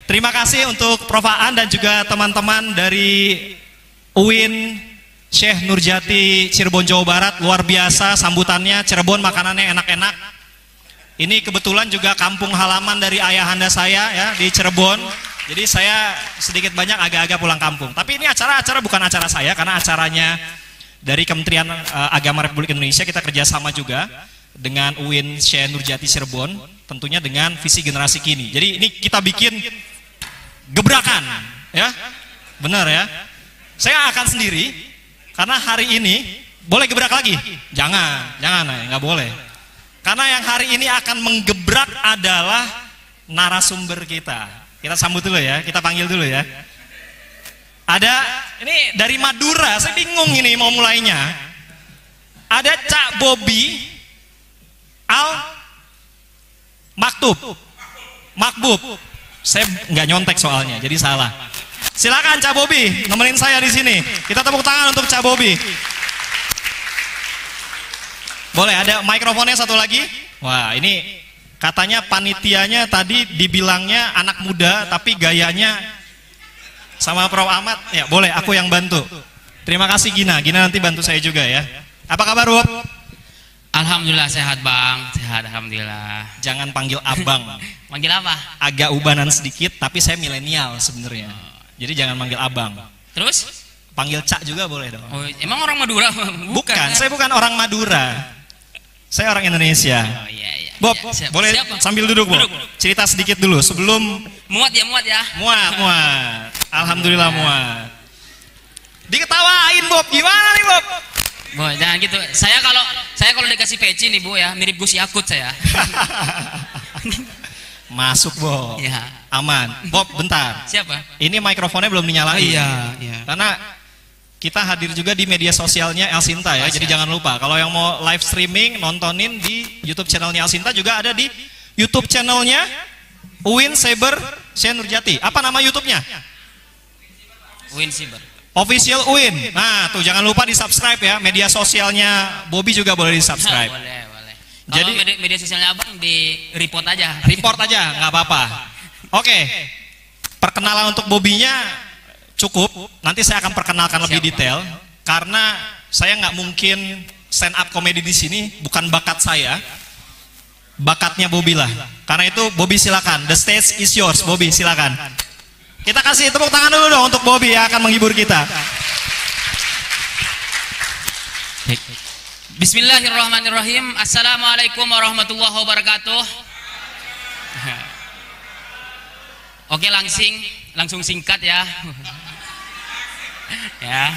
Terima kasih untuk Prof. Aan dan juga teman-teman dari UIN Syekh Nurjati Cirebon Jawa Barat. Luar biasa sambutannya, Cirebon makanannya enak-enak. Ini kebetulan juga kampung halaman dari ayahanda saya ya di Cirebon. Jadi saya sedikit banyak agak-agak pulang kampung. Tapi ini acara bukan acara saya karena acaranya dari Kementerian Agama Republik Indonesia. Kita kerjasama juga dengan UIN Syekh Nurjati Cirebon, tentunya dengan visi generasi kini. Jadi ini kita bikin gebrakan, ya, benar ya. Saya akan sendiri, karena hari ini boleh gebrak lagi? Jangan, nggak boleh. Karena yang hari ini akan menggebrak adalah narasumber kita. Kita sambut dulu ya, kita panggil dulu ya. Ada, ini dari Madura, saya bingung ini mau mulainya. Ada Cak Bobi Al Makbub. Saya nggak nyontek soalnya, jadi salah. Silakan Cak Bobi, nemenin saya di sini. Kita tepuk tangan untuk Cak Bobi. Boleh ada mikrofonnya satu lagi? Wah, ini katanya panitianya tadi dibilangnya anak muda, tapi gayanya sama Prof. Ahmad. Ya, boleh aku yang bantu. Terima kasih Gina nanti bantu saya juga ya. Apa kabar Bob? Alhamdulillah sehat Bang, sehat alhamdulillah. Jangan panggil abang. Manggil apa? Agak ubanan sedikit, tapi saya milenial sebenarnya. Jadi jangan manggil abang. Terus? Panggil Cak juga boleh dong. Oh, emang orang Madura? Bukan, saya bukan orang Madura. Saya orang Indonesia. Oh, iya. Bob, Siap. boleh Siap, sambil duduk Bob. Cerita sedikit dulu sebelum muat ya. Muat. Alhamdulillah muat. Diketawain Bob, gimana nih Bob? Bu, jangan gitu. Saya kalau dikasih peci nih Bu ya, mirip Gus Yakut saya. Masuk Bob. Ya. Aman. Bob, bentar. Siapa? Ini mikrofonnya belum dinyalain. Iya. Karena kita hadir juga di media sosialnya El Sinta ya. Jadi jangan lupa kalau yang mau live streaming nontonin di YouTube channelnya El Sinta, juga ada di YouTube channelnya UIN Cyber Syekh Nurjati. Apa nama YouTube-nya? UIN Cyber Official UIN. Nah, tuh jangan lupa di-subscribe ya. Media sosialnya Bobby juga boleh di-subscribe. Boleh. Jadi kalau media sosialnya Abang di report aja. Report aja, nggak apa-apa. Oke. Perkenalan untuk Bobby-nya cukup. Nanti saya akan perkenalkan lebih detail karena saya nggak mungkin stand up comedy di sini, bukan bakat saya. Bakatnya Bobby lah. Karena itu Bobby silakan. The stage is yours, Bobby silakan. Kita kasih tepuk tangan dulu dong untuk Bobby yang akan menghibur kita. Bismillahirrahmanirrahim. Assalamualaikum warahmatullahi wabarakatuh. Oke, langsung singkat ya. Ya.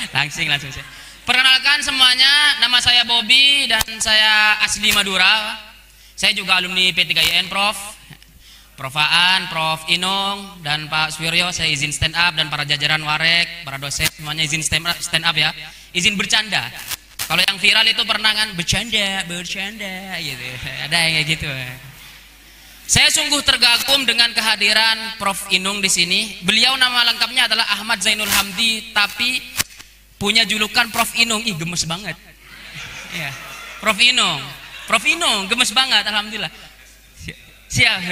Langsung. Perkenalkan semuanya, nama saya Bobby dan saya asli Madura. Saya juga alumni P3IN Prof. Aan, Prof. Inung, dan Pak Suwiryo. Saya izin stand up, dan para jajaran Warek, para dosen semuanya izin stand up ya. Izin bercanda. Kalau yang viral itu pernah kan bercanda gitu. Ada yang kayak gitu. Saya sungguh tergagum dengan kehadiran Prof. Inung di sini. Beliau nama lengkapnya adalah Ahmad Zainul Hamdi, tapi punya julukan Prof. Inung. Ih, gemes banget. Ya. Prof. Inung, gemes banget, alhamdulillah. Siap.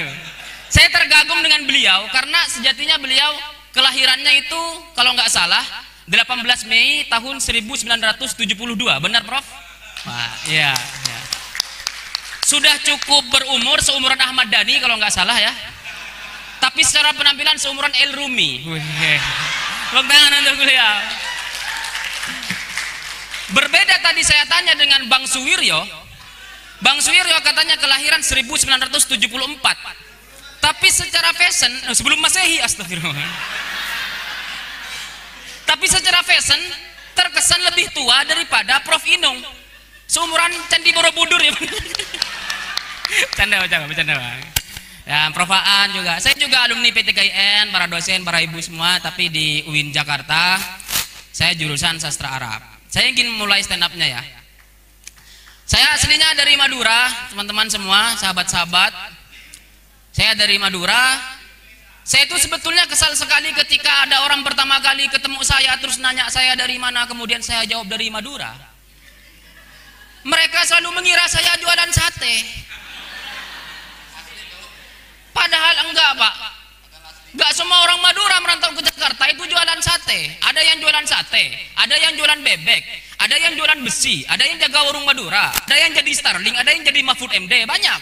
Saya tergagum dengan beliau karena sejatinya beliau kelahirannya itu kalau nggak salah 18 Mei tahun 1972, benar Prof? Wah, iya. Sudah cukup berumur, seumuran Ahmad Dhani kalau nggak salah ya. Tapi secara penampilan seumuran El Rumi. Tepuk tangan untuk beliau. Berbeda tadi saya tanya dengan Bang Suwiryo. Bang Suwiryo katanya kelahiran 1974. Tapi secara fashion, sebelum Masehi, astagfirullah. Tapi secara fashion terkesan lebih tua daripada Prof. Inung. Seumuran Candi Borobudur ya. Bercanda. Ya, Prof. Aan juga. Saya juga alumni P3IN, para dosen, para ibu semua, tapi di UIN Jakarta. Saya jurusan sastra Arab. Saya ingin mulai stand up-nya ya. Saya aslinya dari Madura, teman-teman semua, sahabat-sahabat. Saya dari Madura. Saya itu sebetulnya kesal sekali ketika ada orang pertama kali ketemu saya terus nanya saya dari mana, kemudian saya jawab dari Madura. Mereka selalu mengira saya jualan sate. Padahal enggak Pak. sate, ada yang jualan sate, ada yang jualan bebek, ada yang jualan besi, ada yang jaga warung Madura, ada yang jadi Starling, ada yang jadi Mahfud MD, banyak.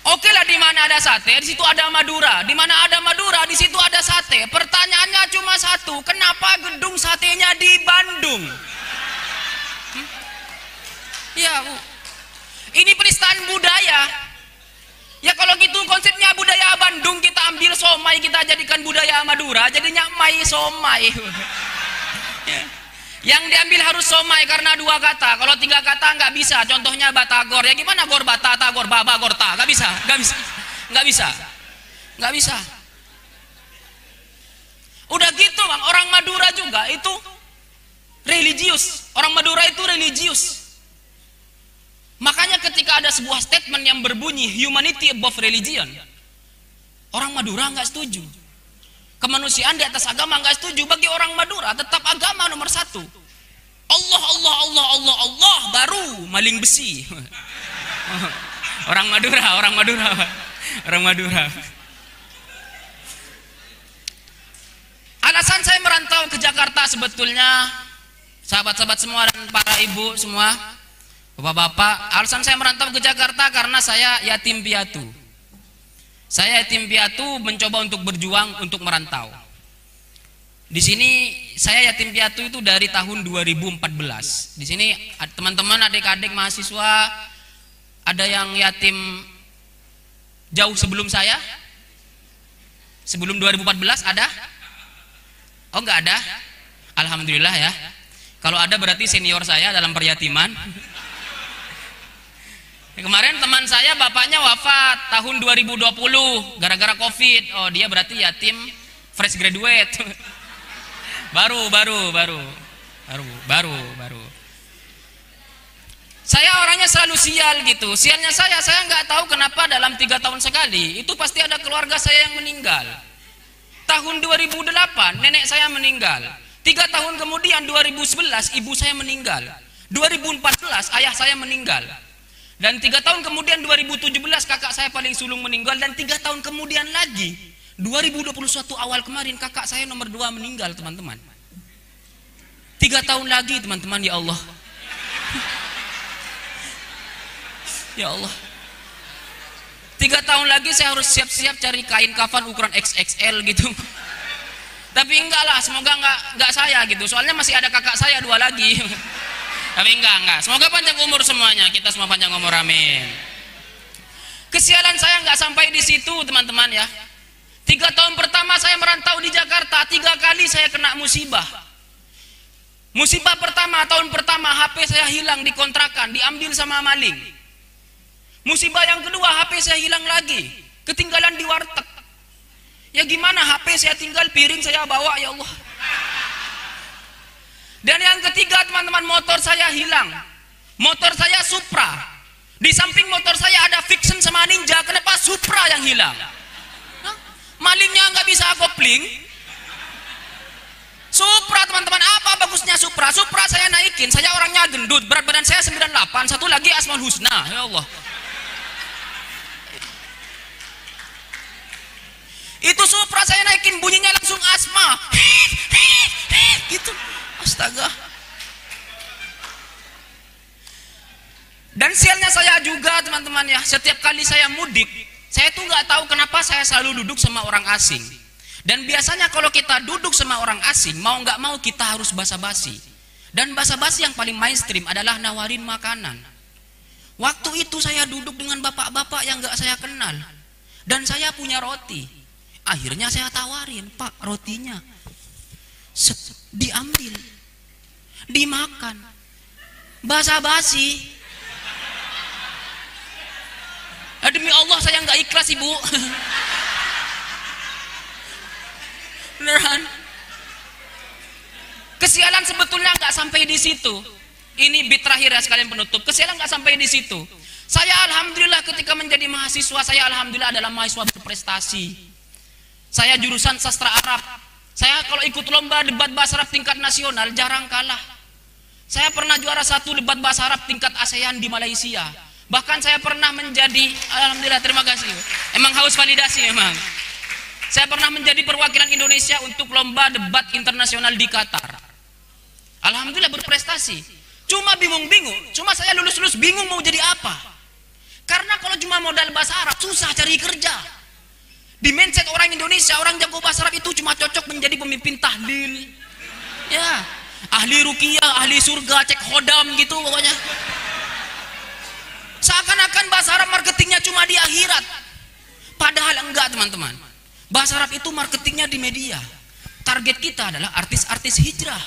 Oke lah, di mana ada sate, di situ ada Madura. Di mana ada Madura, di situ ada sate. Pertanyaannya cuma satu, kenapa gedung satenya di Bandung? Ya, Bu. Ini penistaan budaya. Ya kalau gitu konsepnya budaya Bandung, kita ambil somai, kita jadikan budaya Madura, jadinya mai somai. Ya. Yang diambil harus somai karena 2 kata. Kalau 3 kata nggak bisa. Contohnya batagor. Ya gimana gor bata, tagor, baba, gorta? Nggak bisa. Udah gitu bang. Orang Madura juga itu religius. Orang Madura itu religius. Makanya ketika ada sebuah statement yang berbunyi humanity above religion, orang Madura nggak setuju. Kemanusiaan di atas agama nggak setuju. Bagi orang Madura tetap agama nomor 1. Allah baru maling besi. Orang Madura. Alasan saya merantau ke Jakarta sebetulnya, sahabat-sahabat semua dan para ibu semua, bapak-bapak, alasan saya merantau ke Jakarta karena saya yatim piatu. Saya yatim piatu mencoba untuk berjuang untuk merantau. Di sini saya yatim piatu itu dari tahun 2014. Di sini teman-teman, adik-adik mahasiswa, ada yang yatim jauh sebelum saya? Sebelum 2014 ada? Oh enggak ada? Alhamdulillah ya. Kalau ada berarti senior saya dalam peryatiman. Kemarin teman saya bapaknya wafat tahun 2020 gara-gara COVID. Oh, dia berarti yatim fresh graduate. Baru. Saya orangnya selalu sial gitu. Sialnya saya nggak tahu kenapa dalam 3 tahun sekali itu pasti ada keluarga saya yang meninggal. Tahun 2008 nenek saya meninggal. 3 tahun kemudian 2011 ibu saya meninggal. 2014 ayah saya meninggal. Dan 3 tahun kemudian 2017 kakak saya paling sulung meninggal. Dan 3 tahun kemudian lagi 2021 awal kemarin kakak saya nomor 2 meninggal, teman-teman. 3 tahun lagi, teman-teman, ya Allah. Ya Allah. 3 tahun lagi saya harus siap-siap cari kain kafan ukuran XXL gitu. Tapi enggak lah, semoga enggak saya gitu. Soalnya masih ada kakak saya 2 lagi. Tapi enggak. Semoga panjang umur semuanya. Kita semua panjang umur, amin. Kesialan saya enggak sampai di situ, teman-teman ya. 3 tahun pertama saya merantau di Jakarta, 3 kali saya kena musibah. Musibah pertama, tahun pertama HP saya hilang di kontrakan, diambil sama maling. Musibah yang kedua, HP saya hilang lagi, ketinggalan di warteg. Ya gimana, HP saya tinggal, piring saya bawa, ya Allah. Dan yang ketiga, teman-teman, motor saya hilang. Motor saya Supra. Di samping motor saya ada Vixen sama Ninja. Kenapa Supra yang hilang? Malingnya nggak bisa kopling. Supra, teman-teman, apa bagusnya Supra? Supra saya naikin, saya orangnya gendut, berat badan saya 98, satu lagi Asmaul Husna, ya Allah. Itu Supra saya naikin, bunyinya langsung asma. Gitu. Astaga. Dan sialnya saya juga, teman-teman ya, setiap kali saya mudik, saya tuh nggak tahu kenapa saya selalu duduk sama orang asing. Dan biasanya kalau kita duduk sama orang asing, mau nggak mau kita harus basa-basi. Dan basa-basi yang paling mainstream adalah nawarin makanan. Waktu itu saya duduk dengan bapak-bapak yang nggak saya kenal, dan saya punya roti. Akhirnya saya tawarin, Pak, rotinya. Diambil, dimakan, basa-basi. Demi Allah saya nggak ikhlas, Ibu. Beneran. Kesialan sebetulnya nggak sampai di situ. Ini bit terakhir ya sekalian penutup. Kesialan nggak sampai di situ. Saya alhamdulillah ketika menjadi mahasiswa, saya alhamdulillah adalah mahasiswa berprestasi. Saya jurusan sastra Arab. Saya kalau ikut lomba debat bahasa Arab tingkat nasional jarang kalah. Saya pernah juara 1 debat bahasa Arab tingkat ASEAN di Malaysia. Bahkan saya pernah menjadi, alhamdulillah, terima kasih. Emang haus validasi memang. Saya pernah menjadi perwakilan Indonesia untuk lomba debat internasional di Qatar. Alhamdulillah berprestasi. Cuma bingung-bingung. Cuma saya lulus-lulus bingung mau jadi apa. Karena kalau cuma modal bahasa Arab susah cari kerja. Di mindset orang Indonesia, orang jago bahasa Arab itu cuma cocok menjadi pemimpin tahlil. Ya, ahli ruqyah, ahli surga, cek hodam gitu pokoknya. Seakan-akan bahasa Arab marketingnya cuma di akhirat. Padahal enggak, teman-teman. Bahasa Arab itu marketingnya di media. Target kita adalah artis-artis hijrah.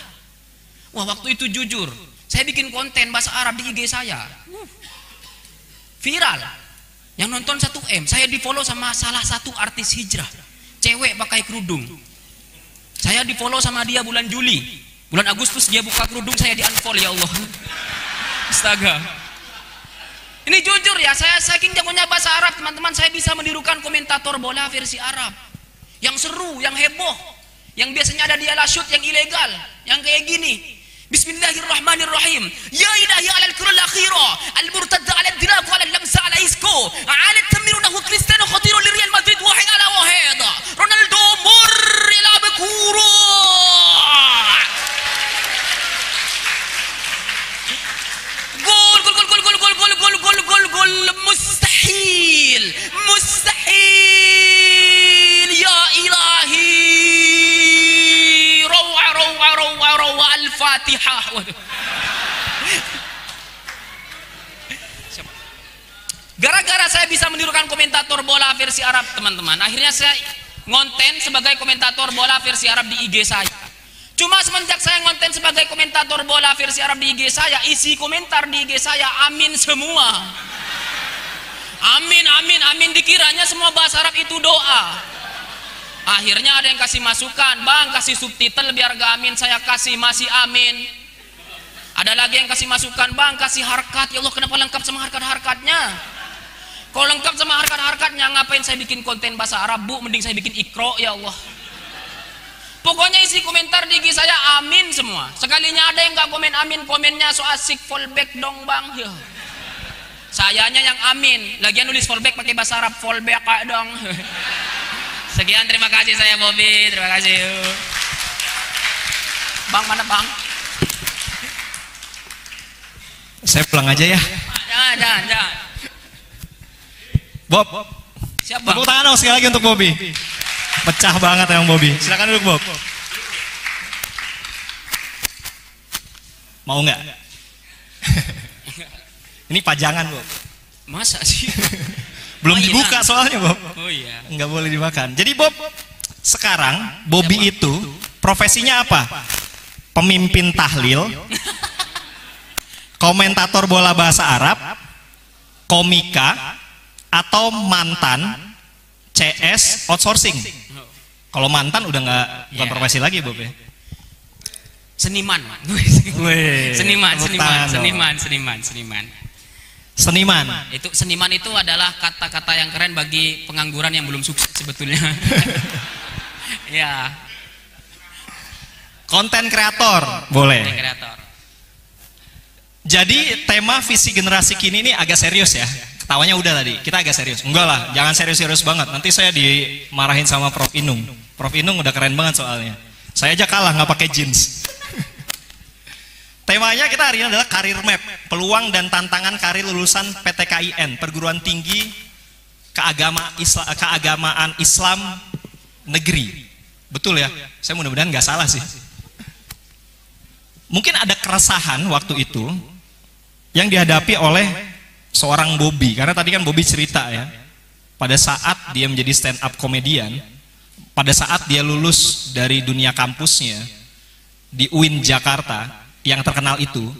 Wah, waktu itu jujur, saya bikin konten bahasa Arab di IG saya. Viral. Yang nonton 1M. Saya di follow sama salah satu artis hijrah. Cewek pakai kerudung. Saya di follow sama dia bulan Juli. Bulan Agustus dia buka kerudung, saya di unfollow, ya Allah. Astaga. Ini jujur ya, saya saking jagonya bahasa Arab, teman-teman, saya bisa menirukan komentator bola versi Arab. Yang seru, yang heboh. Yang biasanya ada di ala shoot yang ilegal. Yang kayak gini. Bismillahirrahmanirrahim. Ya ilahi alal kurul akhira al-murtadda ala dirak wa ala lamsa ala isko ala tamirunahu Cristiano khatiru li Real Madrid wahid ala wahid Ronaldo mur ila bakuru. Gol mustahil ya ilahi. Rawa al-Fatihah. Gara-gara saya bisa menirukan komentator bola versi Arab, teman-teman, akhirnya saya ngonten sebagai komentator bola versi Arab di IG saya. Cuma semenjak saya ngonten sebagai komentator bola versi Arab di IG saya, isi komentar di IG saya amin semua. Amin, amin, amin, dikiranya semua bahasa Arab itu doa. Akhirnya ada yang kasih masukan, bang kasih subtitle biar gak amin, saya kasih masih amin. Ada lagi yang kasih masukan, bang kasih harkat, ya Allah kenapa lengkap sama harkat-harkatnya. Kalau lengkap sama harkat-harkatnya ngapain saya bikin konten bahasa Arab, bu, mending saya bikin ikro, ya Allah. Pokoknya isi komentar di IG saya amin semua. Sekalinya ada yang gak komen amin, komennya so asik, fallback dong bang. Ya. Sayanya yang amin, lagian nulis fallback pakai bahasa Arab, fallback dong. Sekian, terima kasih saya Bobby, terima kasih. Bang, mana bang? Saya pulang aja ya. Jangan. Bob. Siap bang. Tepuk tangan dong sekali lagi untuk Bobby. Pecah banget yang Bobby. Silakan duduk Bob. Mau nggak? Ini pajangan Bob. Masa sih? Belum dibuka soalnya Bob. Oh iya. Nggak boleh dimakan. Jadi Bob, sekarang Bobby itu profesinya apa? Pemimpin tahlil, komentator bola bahasa Arab, komika, atau mantan CS outsourcing. Kalau mantan udah bukan profesi lagi Bob ya. Seniman. Seniman. Itu seniman itu adalah kata-kata yang keren bagi pengangguran yang belum sukses sebetulnya. Ya. Konten kreator, boleh. Konten kreator. Jadi tema visi generasi kini ini agak serius ya. Ketawanya udah tadi, kita agak serius. Enggak lah, jangan serius-serius banget. Nanti saya dimarahin sama Prof Inung. Prof Inung udah keren banget soalnya. Saya aja kalah nggak pakai jeans. Temanya kita hari ini adalah Karir Map, peluang dan tantangan karir lulusan PTKIN, Perguruan Tinggi Keagamaan Islam Negeri. Betul ya? Saya mudah-mudahan nggak salah sih. Mungkin ada keresahan waktu itu yang dihadapi oleh seorang Bobby, karena tadi kan Bobby cerita ya, pada saat dia menjadi stand up komedian, pada saat dia lulus dari dunia kampusnya di UIN Jakarta, yang terkenal itu,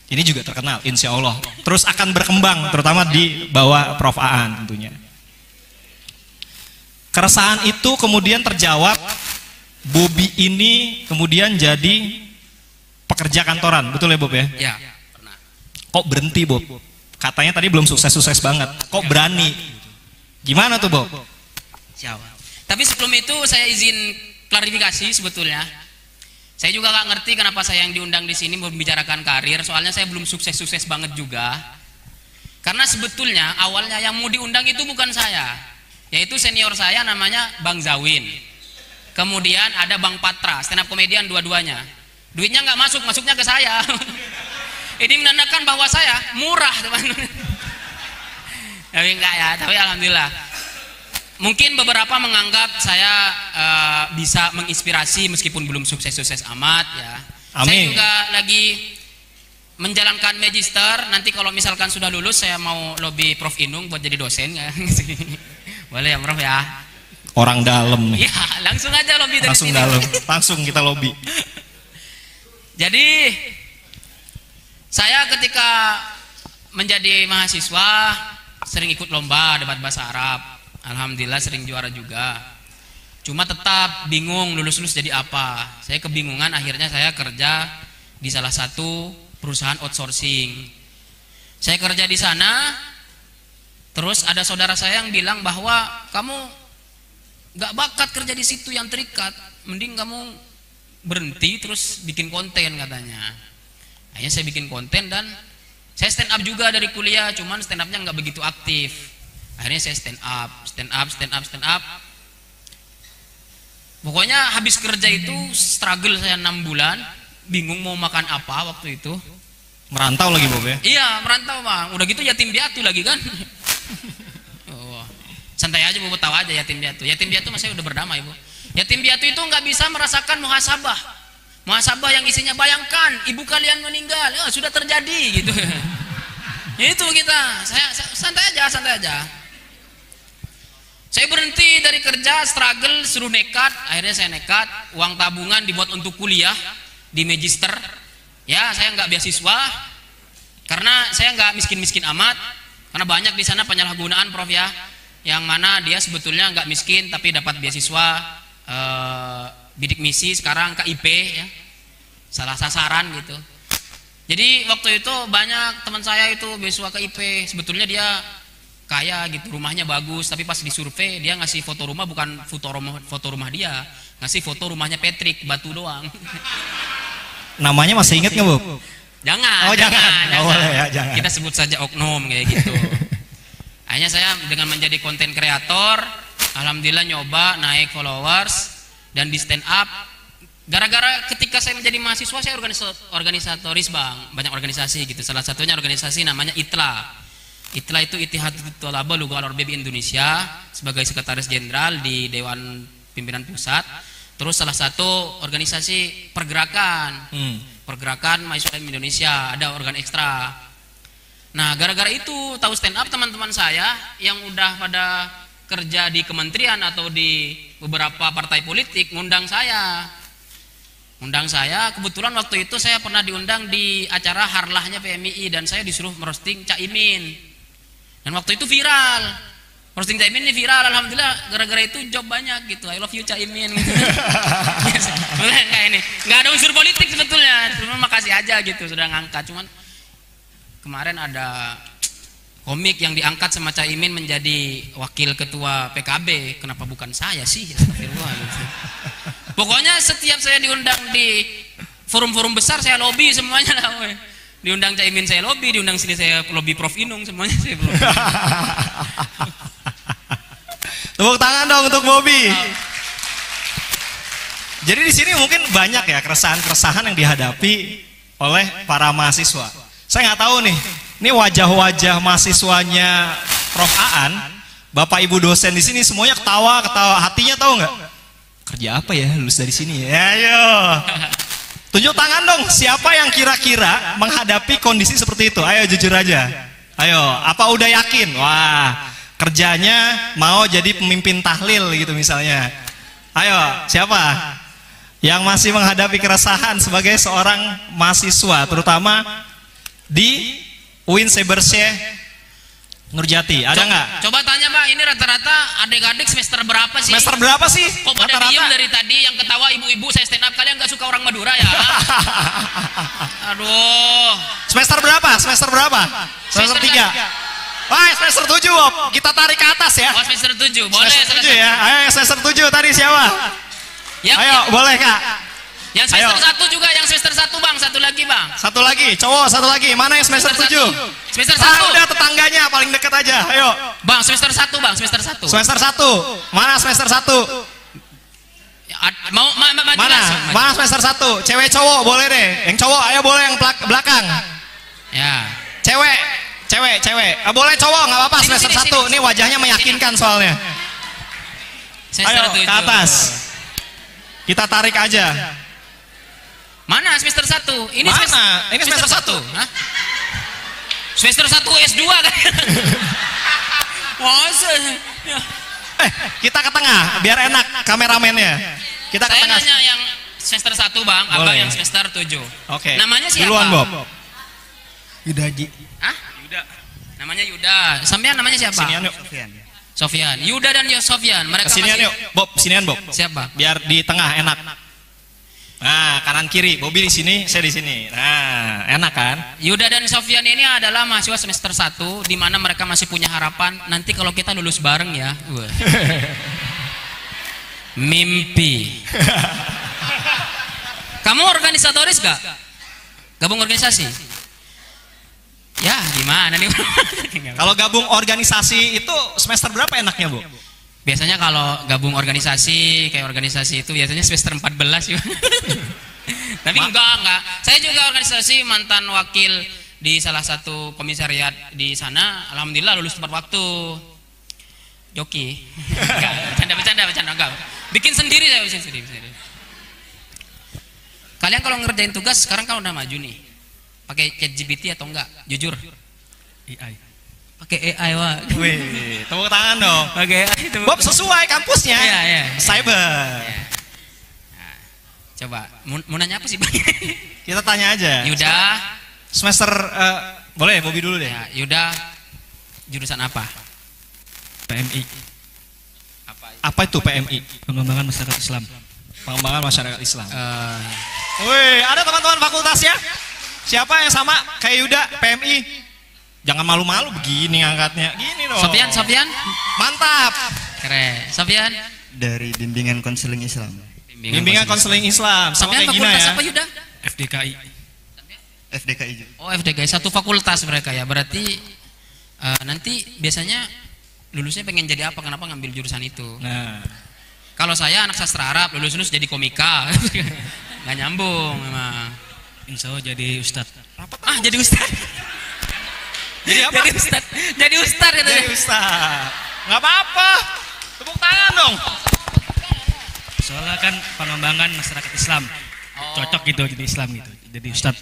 ini juga terkenal insya Allah, terus akan berkembang terutama di bawah Prof Aan tentunya. Keresahan itu kemudian terjawab, Bobby ini kemudian jadi pekerja kantoran, betul ya Bob ya? Ya, pernah. Kok berhenti Bob? Katanya tadi belum sukses-sukses banget, kok berani? Gimana tuh Bob? Siapa? Tapi sebelum itu saya izin klarifikasi sebetulnya. Saya juga nggak ngerti kenapa saya yang diundang di sini membicarakan karir, soalnya saya belum sukses-sukses banget juga. Karena sebetulnya awalnya yang mau diundang itu bukan saya. yaitu senior saya namanya Bang Zawin. Kemudian ada Bang Patra, stand up komedian dua-duanya. Duitnya nggak masuk, masuknya ke saya. Ini menandakan bahwa saya murah, teman. Tapi enggak ya, tapi alhamdulillah. Mungkin beberapa menganggap saya bisa menginspirasi meskipun belum sukses-sukses amat ya. Amin. Saya juga lagi menjalankan magister. Nanti kalau misalkan sudah lulus saya mau lobby Prof Inung buat jadi dosen ya. Boleh ya Prof ya? Orang dalam nih. Ya, langsung aja lobby dari Langsung sini. dalam. Langsung kita lobby. Jadi saya ketika menjadi mahasiswa sering ikut lomba debat bahasa Arab. Alhamdulillah sering juara juga. Cuma tetap bingung lulus-lulus jadi apa. Saya kebingungan, akhirnya saya kerja di salah satu perusahaan outsourcing. Saya kerja di sana, terus ada saudara saya yang bilang bahwa kamu gak bakat kerja di situ yang terikat, mending kamu berhenti terus bikin konten katanya. Akhirnya saya bikin konten dan saya stand up juga dari kuliah, cuman stand upnya nggak begitu aktif. Akhirnya saya stand up. Pokoknya habis kerja itu struggle saya 6 bulan, bingung mau makan apa waktu itu. Merantau lagi Bob ya? Iya merantau Bang, udah gitu yatim piatu lagi kan. Oh, santai aja Bu, tahu aja yatim piatu. Yatim piatu masih udah berdamai Bu. Yatim piatu itu nggak bisa merasakan muhasabah. Muhasabah yang isinya bayangkan ibu kalian meninggal, sudah terjadi gitu. Itu kita, saya santai aja. Saya berhenti dari kerja, struggle, suruh nekat. Akhirnya saya nekat, uang tabungan dibuat untuk kuliah di magister. Ya, saya nggak beasiswa karena saya nggak miskin-miskin amat. Karena banyak di sana penyalahgunaan Prof ya, yang mana dia sebetulnya nggak miskin tapi dapat beasiswa bidik misi, sekarang KIP ya, salah sasaran gitu. Jadi waktu itu banyak teman saya itu beasiswa KIP, sebetulnya dia kaya gitu, rumahnya bagus, tapi pas disurvei dia ngasih foto rumah, bukan foto rumah dia, ngasih foto rumahnya Patrick, batu doang. Namanya masih inget nggak Bob? Jangan. Oh jangan. Oh, boleh ya, jangan. Kita sebut saja oknum kayak gitu. Akhirnya saya dengan menjadi konten kreator, alhamdulillah nyoba naik followers dan di stand up. Gara-gara ketika saya menjadi mahasiswa saya organisatoris Bang, banyak organisasi gitu. Salah satunya organisasi namanya ITLA. ITLA itu Ittihadut Thalaba Lughal Arabiyyah Indonesia, sebagai sekretaris jenderal di Dewan Pimpinan Pusat. Terus salah satu organisasi pergerakan, pergerakan mahasiswa Indonesia, ada organ ekstra. Nah gara-gara itu tahu stand up, teman-teman saya yang udah pada kerja di kementerian atau di beberapa partai politik ngundang saya. Kebetulan waktu itu saya pernah diundang di acara harlahnya PMII dan saya disuruh merosting Caimin. Dan waktu itu viral. Roasting Caimin ini viral, alhamdulillah. Gara-gara itu job banyak gitu. I love you Caimin gitu. Nggak ada unsur politik sebetulnya. Cuma makasih aja gitu sudah ngangkat. Cuman kemarin ada komik yang diangkat sama Caimin menjadi wakil ketua PKB. Kenapa bukan saya sih? Astagfirullah gitu. Pokoknya setiap saya diundang di forum-forum besar saya lobby semuanya lah. Diundang Caimin saya lobby, diundang sini saya lobby Prof Inung, semuanya saya lobby. Tepuk tangan dong untuk Bobby. Jadi di sini mungkin banyak ya keresahan-keresahan yang dihadapi oleh para mahasiswa. Saya nggak tahu nih, ini wajah-wajah mahasiswanya Prof Aan, Bapak Ibu dosen di sini semuanya ketawa, hatinya tahu nggak? Kerja apa ya lulus dari sini? Ya, ayo. Tunjuk tangan dong, siapa yang kira-kira menghadapi kondisi seperti itu? Ayo jujur aja. Ayo, apa udah yakin? Wah, kerjanya mau jadi pemimpin tahlil gitu misalnya. Ayo, siapa yang masih menghadapi keresahan sebagai seorang mahasiswa, terutama di UIN Syekh Nurjati? Ada nggak? Coba tanya Pak, ini rata-rata adik-adik semester berapa sih? Semester berapa sih? Kok pada diem dari tadi, yang ketawa ibu-ibu saya stand up, kalian nggak suka orang Madura ya? Aduh. Semester berapa? Semester berapa? Semester 3. Wah, semester 7 Bob. Kita tarik ke atas ya. Oh, semester 7. Boleh semester 7 ya. Ayo semester 7 tadi siapa? Yang ayo boleh Kak. Yang semester 1 juga, yang semester 1 bang, satu lagi bang. Satu lagi, cowok satu lagi. Mana yang semester 7? Semester 1. Udah tetangganya paling dekat aja. Ayo. Bang, semester 1 bang, semester 1. Semester 1. Mana semester 1? Mana? Mana semester 1? Cewek cowok boleh deh. Yang cowok ayo boleh yang belakang. Ya. Cewek. Boleh cowok nggak apa-apa semester 1. Ini wajahnya meyakinkan soalnya. Ayo ke atas. Kita tarik aja. Mana semester 1? Ini mana? Ini semester 1. Hah? Semester 1 S2 kan? Masa? Kita ke tengah biar enak kameramennya. Kita ke tengah. Saya nanya yang semester 1 bang, abang yang semester 7. Oke. Namanya siapa? Duluan Bob. Yuda Haji. Hah? Yuda. Namanya Yuda. Sampean namanya siapa? Sinian yuk. Sofian. Yuda dan Sofian. Mereka Kesinian masih... yuk. Bob, sinian Bob. Siapa? Biar di tengah enak. Nah, kanan kiri. Bobby di sini, saya di sini. Nah, enak kan? Yuda dan Sofian ini adalah mahasiswa semester 1 di mana mereka masih punya harapan nanti kalau kita lulus bareng ya. Mimpi. Kamu organisatoris gak? Gabung organisasi? Ya, gimana nih? Kalau gabung organisasi itu semester berapa enaknya, Bu? Biasanya kalau gabung organisasi, kayak organisasi itu biasanya semester 14 ya. Tapi enggak. Saya juga organisasi, mantan wakil di salah satu komisariat di sana. Alhamdulillah lulus tepat waktu. Joki. Enggak, bercanda enggak. Bikin sendiri saya, bikin sendiri. Kalian kalau ngerjain tugas sekarang kan udah maju nih. Pakai ChatGPT atau enggak? Jujur. AI. Pakai AI wah. Wih, tepuk tangan dong. Pakai AI itu. Bob sesuai kampusnya. Iya. Cyber. Ya. Nah, coba mau nanya apa sih Bang? Kita tanya aja. Yuda. Semester boleh Bobby dulu deh. Ya, Yuda jurusan apa? PMI. Apa itu PMI? Pengembangan Masyarakat Islam. Pengembangan Masyarakat Islam. Eh, Wih, ada teman-teman fakultasnya? Siapa yang sama kayak Yuda PMI? Jangan malu-malu begini ngangkatnya. Gini dong. Sofian? Mantap. Keren. Sofian? Dari bimbingan konseling Islam. Bimbingan konseling Islam. Sama Sofian kayak Gina fakultas ya. apa Yuda? FDKI. FDKI juga. Oh FDKI, satu fakultas mereka ya. Berarti nanti biasanya lulusnya pengen jadi apa? Kenapa ngambil jurusan itu? Nah, Kalau saya anak sastra Arab, lulus jadi komika. Nggak nyambung memang. Insya Allah jadi Ustadz. Jadi ustad. jadi apa? Jadi ustad katanya. Jadi ustaz. Nggak apa-apa. Tepuk tangan dong. Soalnya kan pengembangan masyarakat Islam. Cocok gitu jadi Islam gitu. Jadi Ustadz.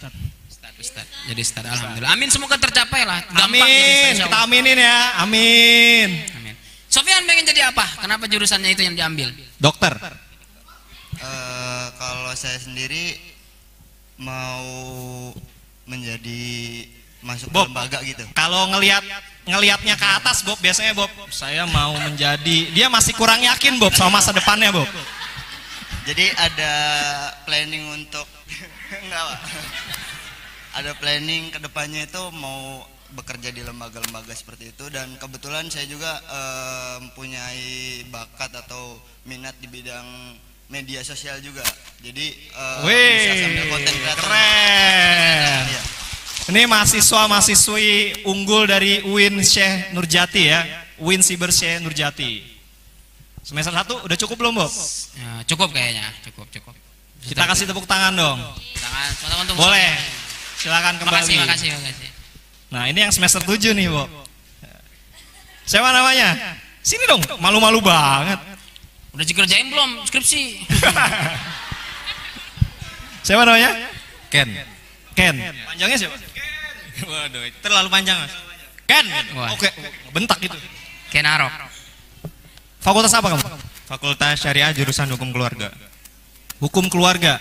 Ustad. Jadi ustad. Alhamdulillah. Amin, semoga tercapai lah. Gampang jadi Amin. ustad, insya Kita Allah. aminin ya. Amin. Amin. Sofian pengen jadi apa? Kenapa jurusannya itu yang diambil? Dokter. Kalau saya sendiri mau menjadi masuk Bob. ke lembaga gitu. Kalau ngelihatnya ke atas Bob, biasanya Bob, saya mau menjadi, dia masih kurang yakin Bob sama masa depannya Bob. Jadi ada planning untuk enggak Pak. Ada planning kedepannya itu mau bekerja di lembaga-lembaga seperti itu, dan kebetulan saya juga mempunyai bakat atau minat di bidang media sosial juga. Jadi bisa sambil konten kreator. Keren. Iya. Ini mahasiswa-mahasiswi unggul dari UIN Syekh Nurjati ya. UIN Siber Syekh Nurjati. Semester 1 udah cukup belum Bob? Ya, cukup kayaknya, cukup. Kita kasih tepuk tangan dong. Tangan, teman-teman tunggu. Boleh. Silakan kembali. Makasih. Nah, ini yang semester 7 nih, Bob. Siapa namanya? Sini dong, malu-malu banget. Udah dikerjain belum skripsi? Siapa namanya? Ken. Panjangnya siapa? Waduh, terlalu panjang Mas. Ken. Wah. Oke, bentak itu. Kenarok. Fakultas apa kamu? Fakultas Syariah jurusan Hukum Keluarga. Hukum keluarga.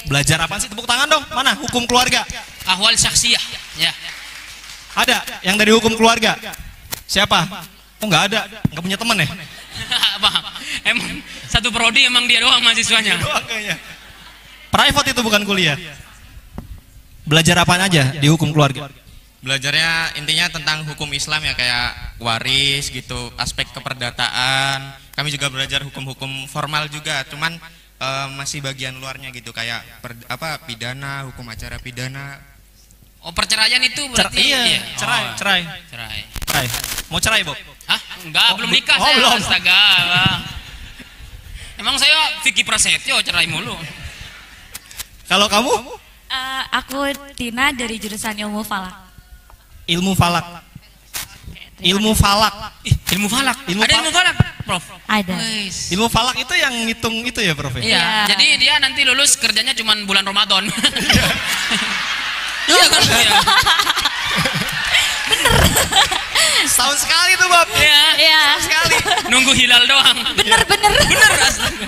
Belajar apa sih? Tepuk tangan dong. Mana? Hukum keluarga. Ahwal syakhsiyah. Ya. Ada yang dari hukum keluarga. Siapa? Oh, nggak ada. Nggak punya teman ya? Apa? Emang satu prodi emang dia doang mahasiswanya. Doang kayaknya. Private itu bukan kuliah. Belajar apaan aja di hukum keluarga? Belajarnya intinya tentang hukum Islam ya, kayak waris gitu, aspek keperdataan. Kami juga belajar hukum-hukum formal juga, cuman masih bagian luarnya gitu kayak pidana, hukum acara pidana. Oh, perceraian itu berarti Iya, cerai, Oh, cerai. cerai. Mau cerai, Bob? Hah? Enggak, belum nikah oh, saya. belum. Astaga. Emang saya Vicky Prasetyo cerai mulu. Kalau kamu? Aku Tina dari jurusan Ilmu Falak. Ilmu falak. Ilmu falak. Ilmu falak. Ilmu Ada falak. ilmu falak, Prof. Ada. Wis. Ilmu falak itu yang ngitung itu ya, Prof? Iya, Iya. jadi dia nanti lulus kerjanya cuma bulan Ramadan. Iya kan? Iya. Setahun sekali tuh, Bob. Iya. Iya. Sekali. Nunggu hilal doang. Bener. Bener, astaga.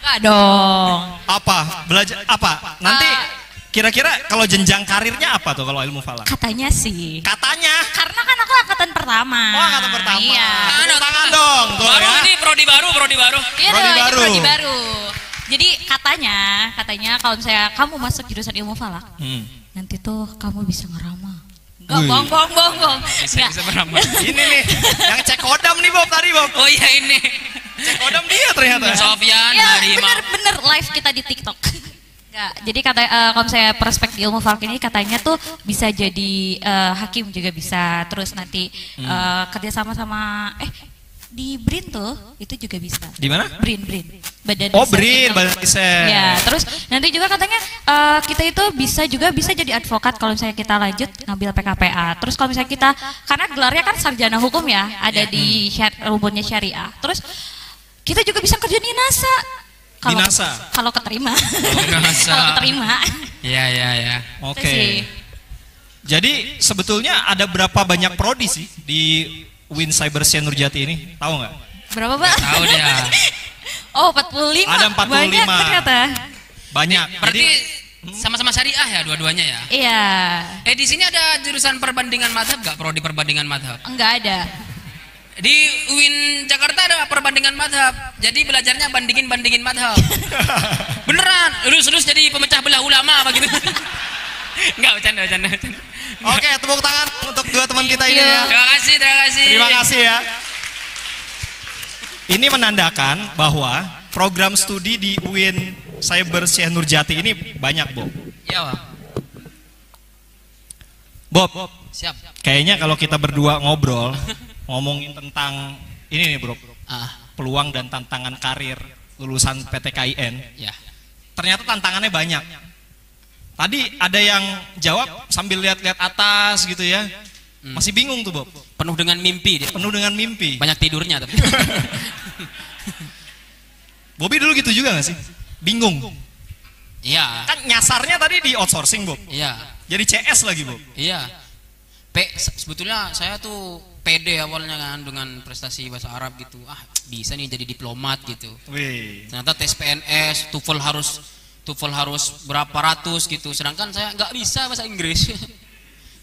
Enggak dong. Apa? Belajar apa? Nanti kira-kira kalau jenjang karirnya apa tuh kalau ilmu falak? Katanya sih. Katanya. Karena kan aku angkatan pertama. Oh, angkatan pertama. Iya. Tepuk tangan dong, tuh Baru ya. ini prodi baru. Iya Prodi dong, ini baru. prodi baru. Jadi katanya kalau misalnya kamu masuk jurusan Ilmu Falak, nanti tuh kamu bisa ngeramah. Enggak, Wih. bohong. Bisa beramal. Ini nih, yang cek kodam nih, Bob, tadi, Bob. Oh iya ini. Cek kodam dia ternyata. Sofyan Ya, dari bener live kita di TikTok. Enggak, jadi kalau misalnya prospek di Ilmu Falak ini katanya tuh bisa jadi hakim juga bisa, terus nanti kerja sama di BRIN tuh itu juga bisa. Di mana? BRIN. Badan Oh, Riset BRIN, Teknologi. Badan Riset. Ya, terus nanti juga katanya kita itu bisa jadi advokat kalau misalnya kita lanjut ngambil PKPA. Terus kalau misalnya kita karena gelarnya kan sarjana hukum ya, ada di rumputnya syariah. Terus kita juga bisa kerja di NASA. Di NASA? Kalau keterima. NASA. Kalau keterima. Iya. Oke. Itu sih. Jadi sebetulnya ada berapa banyak prodi sih di Win Cyber Nurjati ini? Tahu nggak? Berapa, Pak? Tahu dia. Oh, 45. Ada 45. Banyak ternyata. Banyak. Berarti Jadi, sama-sama syariah ya dua-duanya ya? Iya. Di sini ada jurusan perbandingan madhab gak? Prodi perbandingan madhab? Enggak ada. Di UIN Jakarta ada perbandingan madhab. Jadi belajarnya bandingin madhab. Beneran, lulus jadi pemecah belah ulama begitu. Enggak, bercanda. oke, tepuk tangan untuk dua teman kita ini ya. Terima kasih. Terima kasih ya. Ini menandakan bahwa program studi di UIN Cyber Nurjati ini banyak, Bob. Iya, Pak. Bob, Siap. kayaknya kalau kita berdua ngobrol, ngomongin tentang ini nih, Bro, peluang dan tantangan karir lulusan PTKIN, Ya. ternyata tantangannya banyak. Tadi ada yang jawab sambil lihat-lihat atas gitu ya, masih bingung tuh, Bob. Penuh dengan mimpi dia. Penuh dengan mimpi. Banyak tidurnya tapi. Bobby dulu gitu juga gak sih? Bingung. Iya. Kan nyasarnya tadi di outsourcing, Bob. Iya. Jadi CS lagi, Bob. Iya. Sebetulnya saya tuh pede awalnya kan dengan prestasi bahasa Arab gitu. Bisa nih jadi diplomat gitu. Wih. Ternyata tes PNS, TOEFL harus berapa ratus gitu. Sedangkan saya nggak bisa bahasa Inggris.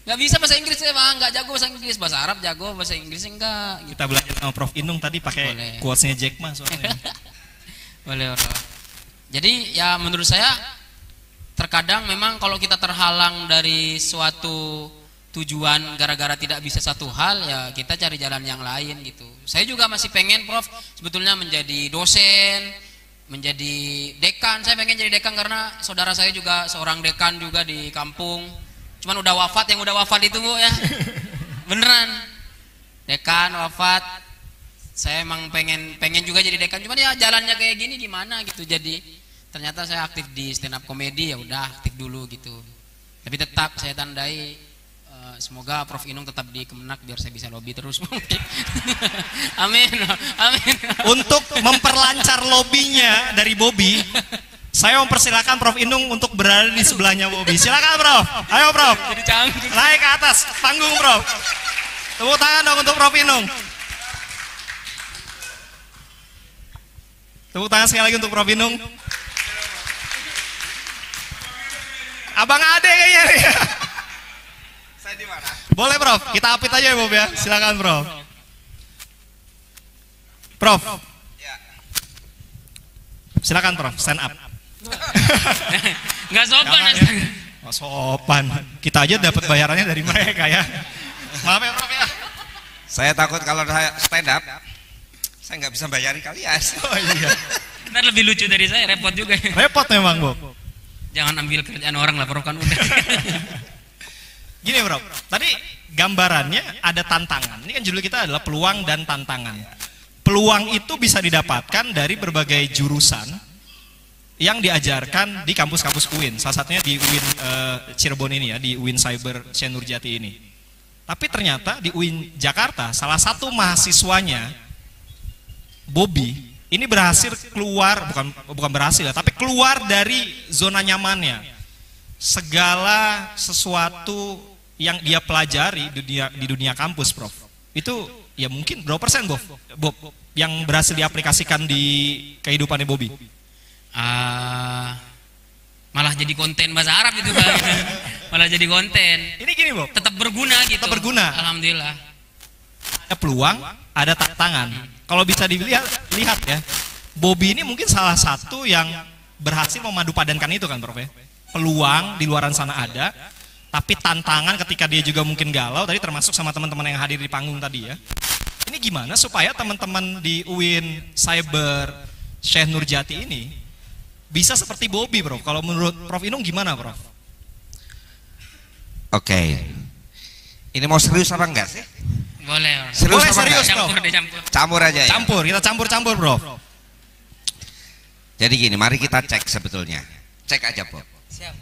Nggak bisa bahasa Inggris saya, Bang. Nggak jago bahasa Inggris. Bahasa Arab jago, bahasa Inggris enggak. Gitu. Kita belajar sama Prof Inung tadi Boleh. pakai quotes-nya Jack Ma soalnya. Boleh. Jadi ya menurut saya terkadang memang kalau kita terhalang dari suatu tujuan gara-gara tidak bisa satu hal, ya kita cari jalan yang lain gitu. Saya juga masih pengen, Prof, sebetulnya menjadi dosen, menjadi dekan. Saya pengen jadi dekan karena saudara saya juga seorang dekan juga di kampung. Cuman udah wafat, yang udah wafat itu, Bu, ya. Beneran. Dekan wafat. Saya emang pengen juga jadi dekan, cuman ya jalannya kayak gini gimana gitu. Jadi ternyata saya aktif di stand up comedy, ya udah aktif dulu gitu. Tapi tetap saya tandai semoga Prof Inung tetap di Kemenak biar saya bisa lobby terus. Amin. Untuk memperlancar lobbynya dari Bobby, saya mempersilakan Prof Inung untuk berada di sebelahnya Bobby. Silakan, Prof. Ayo, Prof. Jadi canggih. Naik ke atas panggung, Prof. Tepuk tangan dong untuk Prof Inung. Tepuk tangan sekali lagi untuk Prof Inung. Abang Ade kayaknya nih. Saya di mana? Boleh, Prof. Kita apit aja ya, Bob ya. Silakan, Prof. Prof. Ya. Silakan, Prof. Stand up. Nggak sopan. Jangan ya. Oh, sopan. Kita aja dapat bayarannya dari mereka ya. Maaf ya, Prof ya. Saya takut kalau saya stand up, saya nggak bisa bayari kalian. Oh iya. Ntar lebih lucu dari saya, repot juga. Repot memang, Bob. Jangan ambil kerjaan orang lah, Prof kan udah. Gini, Bro. Tadi gambarannya ada tantangan. Ini kan judul kita adalah peluang dan tantangan. Peluang itu bisa didapatkan dari berbagai jurusan yang diajarkan di kampus-kampus UIN. Salah satunya di UIN Cirebon ini ya, di UIN Cyber Syekh Nurjati ini. Tapi ternyata di UIN Jakarta, salah satu mahasiswanya, Bobby, ini berhasil keluar, bukan berhasil ya, tapi keluar dari zona nyamannya. Segala sesuatu yang dia pelajari di dunia kampus, Prof, itu ya mungkin berapa persen, Bob, yang berhasil diaplikasikan di kehidupannya Bobby? Malah jadi konten bahasa Arab itu kan. Malah jadi konten. Ini gini, Bob, Tetap berguna gitu. tetap berguna. Alhamdulillah. Ada peluang, ada tantangan. Kalau bisa dilihat ya, Bobby ini mungkin salah satu yang berhasil memadupadankan itu kan, Prof ya. Peluang di luaran sana ada, tapi tantangan ketika dia juga mungkin galau, tadi termasuk sama teman-teman yang hadir di panggung tadi ya. Ini gimana supaya teman-teman di UIN Cyber Syekh Nurjati ini bisa seperti Bobby, Prof? Kalau menurut Prof Inung gimana, Prof? Oke. Ini mau serius apa enggak sih? Boleh. Serius Boleh, apa serius, enggak? Prof. Campur. Campur aja ya. Campur, kita campur-campur, Prof. Jadi gini, mari kita cek sebetulnya. Cek aja, Bob. Siap.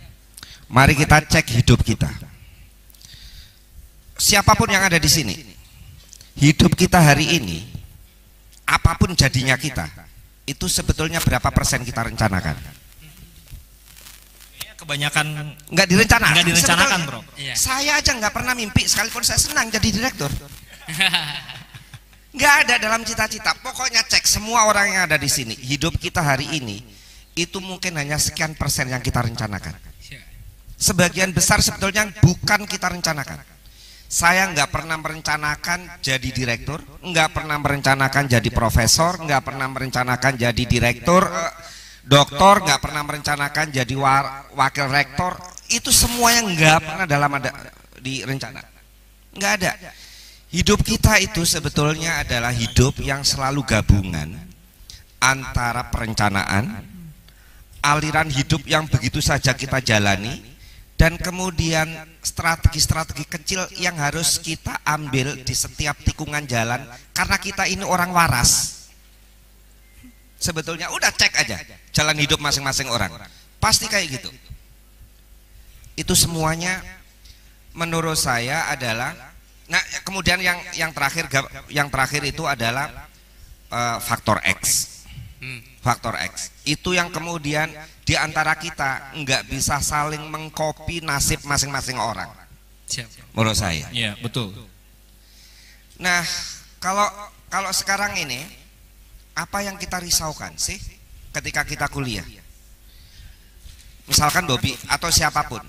Mari kita cek hidup kita. Siapapun yang ada di sini, hidup kita hari ini, apapun jadinya kita, itu sebetulnya berapa persen kita rencanakan? Kebanyakan Nggak direncanakan. nggak direncanakan, Sebetulnya. Bro. Iya. Saya aja nggak pernah mimpi, sekalipun saya senang jadi direktur. Nggak ada dalam cita-cita. Pokoknya cek semua orang yang ada di sini. Hidup kita hari ini itu mungkin hanya sekian persen yang kita rencanakan. Sebagian besar sebetulnya bukan kita rencanakan. Saya nggak pernah merencanakan jadi direktur, nggak pernah merencanakan jadi profesor, nggak pernah merencanakan jadi direktur, doktor, nggak pernah merencanakan jadi wakil rektor. Itu semuanya nggak pernah di rencana. Nggak ada. Hidup kita itu sebetulnya adalah hidup yang selalu gabungan antara perencanaan, aliran hidup yang begitu saja kita jalani, dan kemudian strategi-strategi kecil yang harus kita ambil di setiap tikungan jalan, karena kita ini orang waras. Sebetulnya udah cek aja jalan hidup masing-masing orang, pasti kayak gitu. Itu semuanya menurut saya adalah, nah kemudian yang terakhir itu adalah faktor X. Faktor X itu yang kemudian di antara kita nggak bisa saling mengkopi nasib masing-masing orang. Siap. Menurut saya. Iya, betul. Nah, kalau sekarang ini apa yang kita risaukan sih ketika kita kuliah? Misalkan Bobby atau siapapun,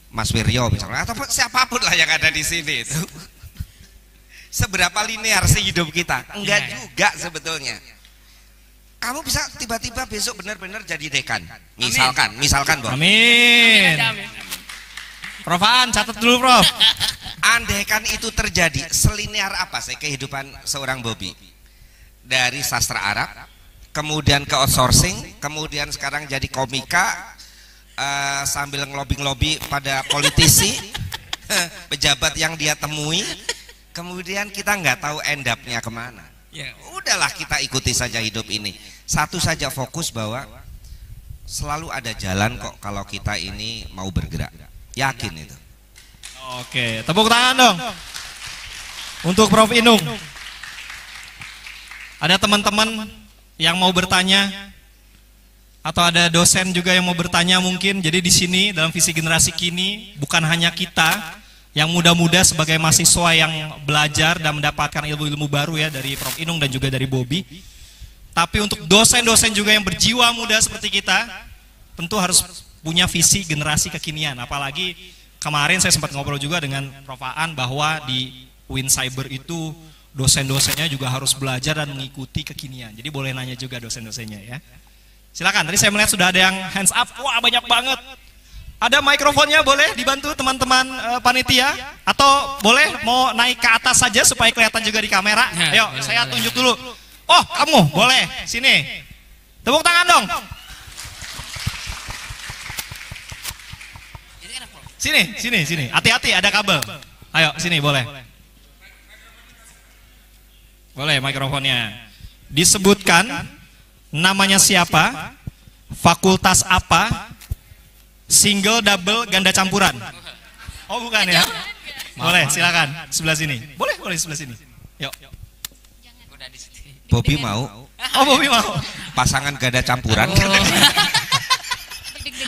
Mas Wiryo misalnya, atau siapapun lah yang ada di sini itu. Seberapa linear sih hidup kita? Enggak juga sebetulnya. Kamu bisa tiba-tiba besok benar-benar jadi dekan, misalkan, Bob. Amin. Prof An, catat dulu, Prof. Andaikan itu terjadi, selinear apa sih kehidupan seorang Bobby? Dari sastra Arab, kemudian ke outsourcing, kemudian sekarang jadi komika, sambil ngelobi pada politisi, pejabat yang dia temui, kemudian kita nggak tahu end up-nya kemana. Ya. Udahlah kita ikuti saja hidup ini. Satu saja fokus bahwa selalu ada jalan kok kalau kita ini mau bergerak. Yakin itu. Oke, tepuk tangan dong untuk Prof Inung. Ada teman-teman yang mau bertanya atau ada dosen juga yang mau bertanya mungkin. Jadi di sini dalam visi generasi kini bukan hanya kita yang muda-muda sebagai mahasiswa yang belajar dan mendapatkan ilmu-ilmu baru ya dari Prof Inung dan juga dari Bobby. Tapi untuk dosen-dosen juga yang berjiwa muda seperti kita, tentu harus punya visi generasi kekinian. Apalagi kemarin saya sempat ngobrol juga dengan Prof Aan bahwa di UIN Cyber itu dosen-dosennya juga harus belajar dan mengikuti kekinian. Jadi boleh nanya juga dosen-dosennya ya. Silakan, tadi saya melihat sudah ada yang hands up, wah banyak banget. Ada mikrofonnya, boleh dibantu teman-teman panitia, atau boleh mau naik ke atas saja supaya kelihatan juga di kamera. Ayo, saya tunjuk dulu. Oh, kamu boleh sini. Tepuk tangan dong. Sini. Hati-hati ada kabel. Ayo, sini boleh. Boleh mikrofonnya. Disebutkan namanya siapa, fakultas apa, single, double, ganda campuran. Oh bukan ya? Boleh, silakan sebelah sini. Boleh sebelah sini. Yuk. Bobby mau Oh Bobby mau. pasangan ganda campuran.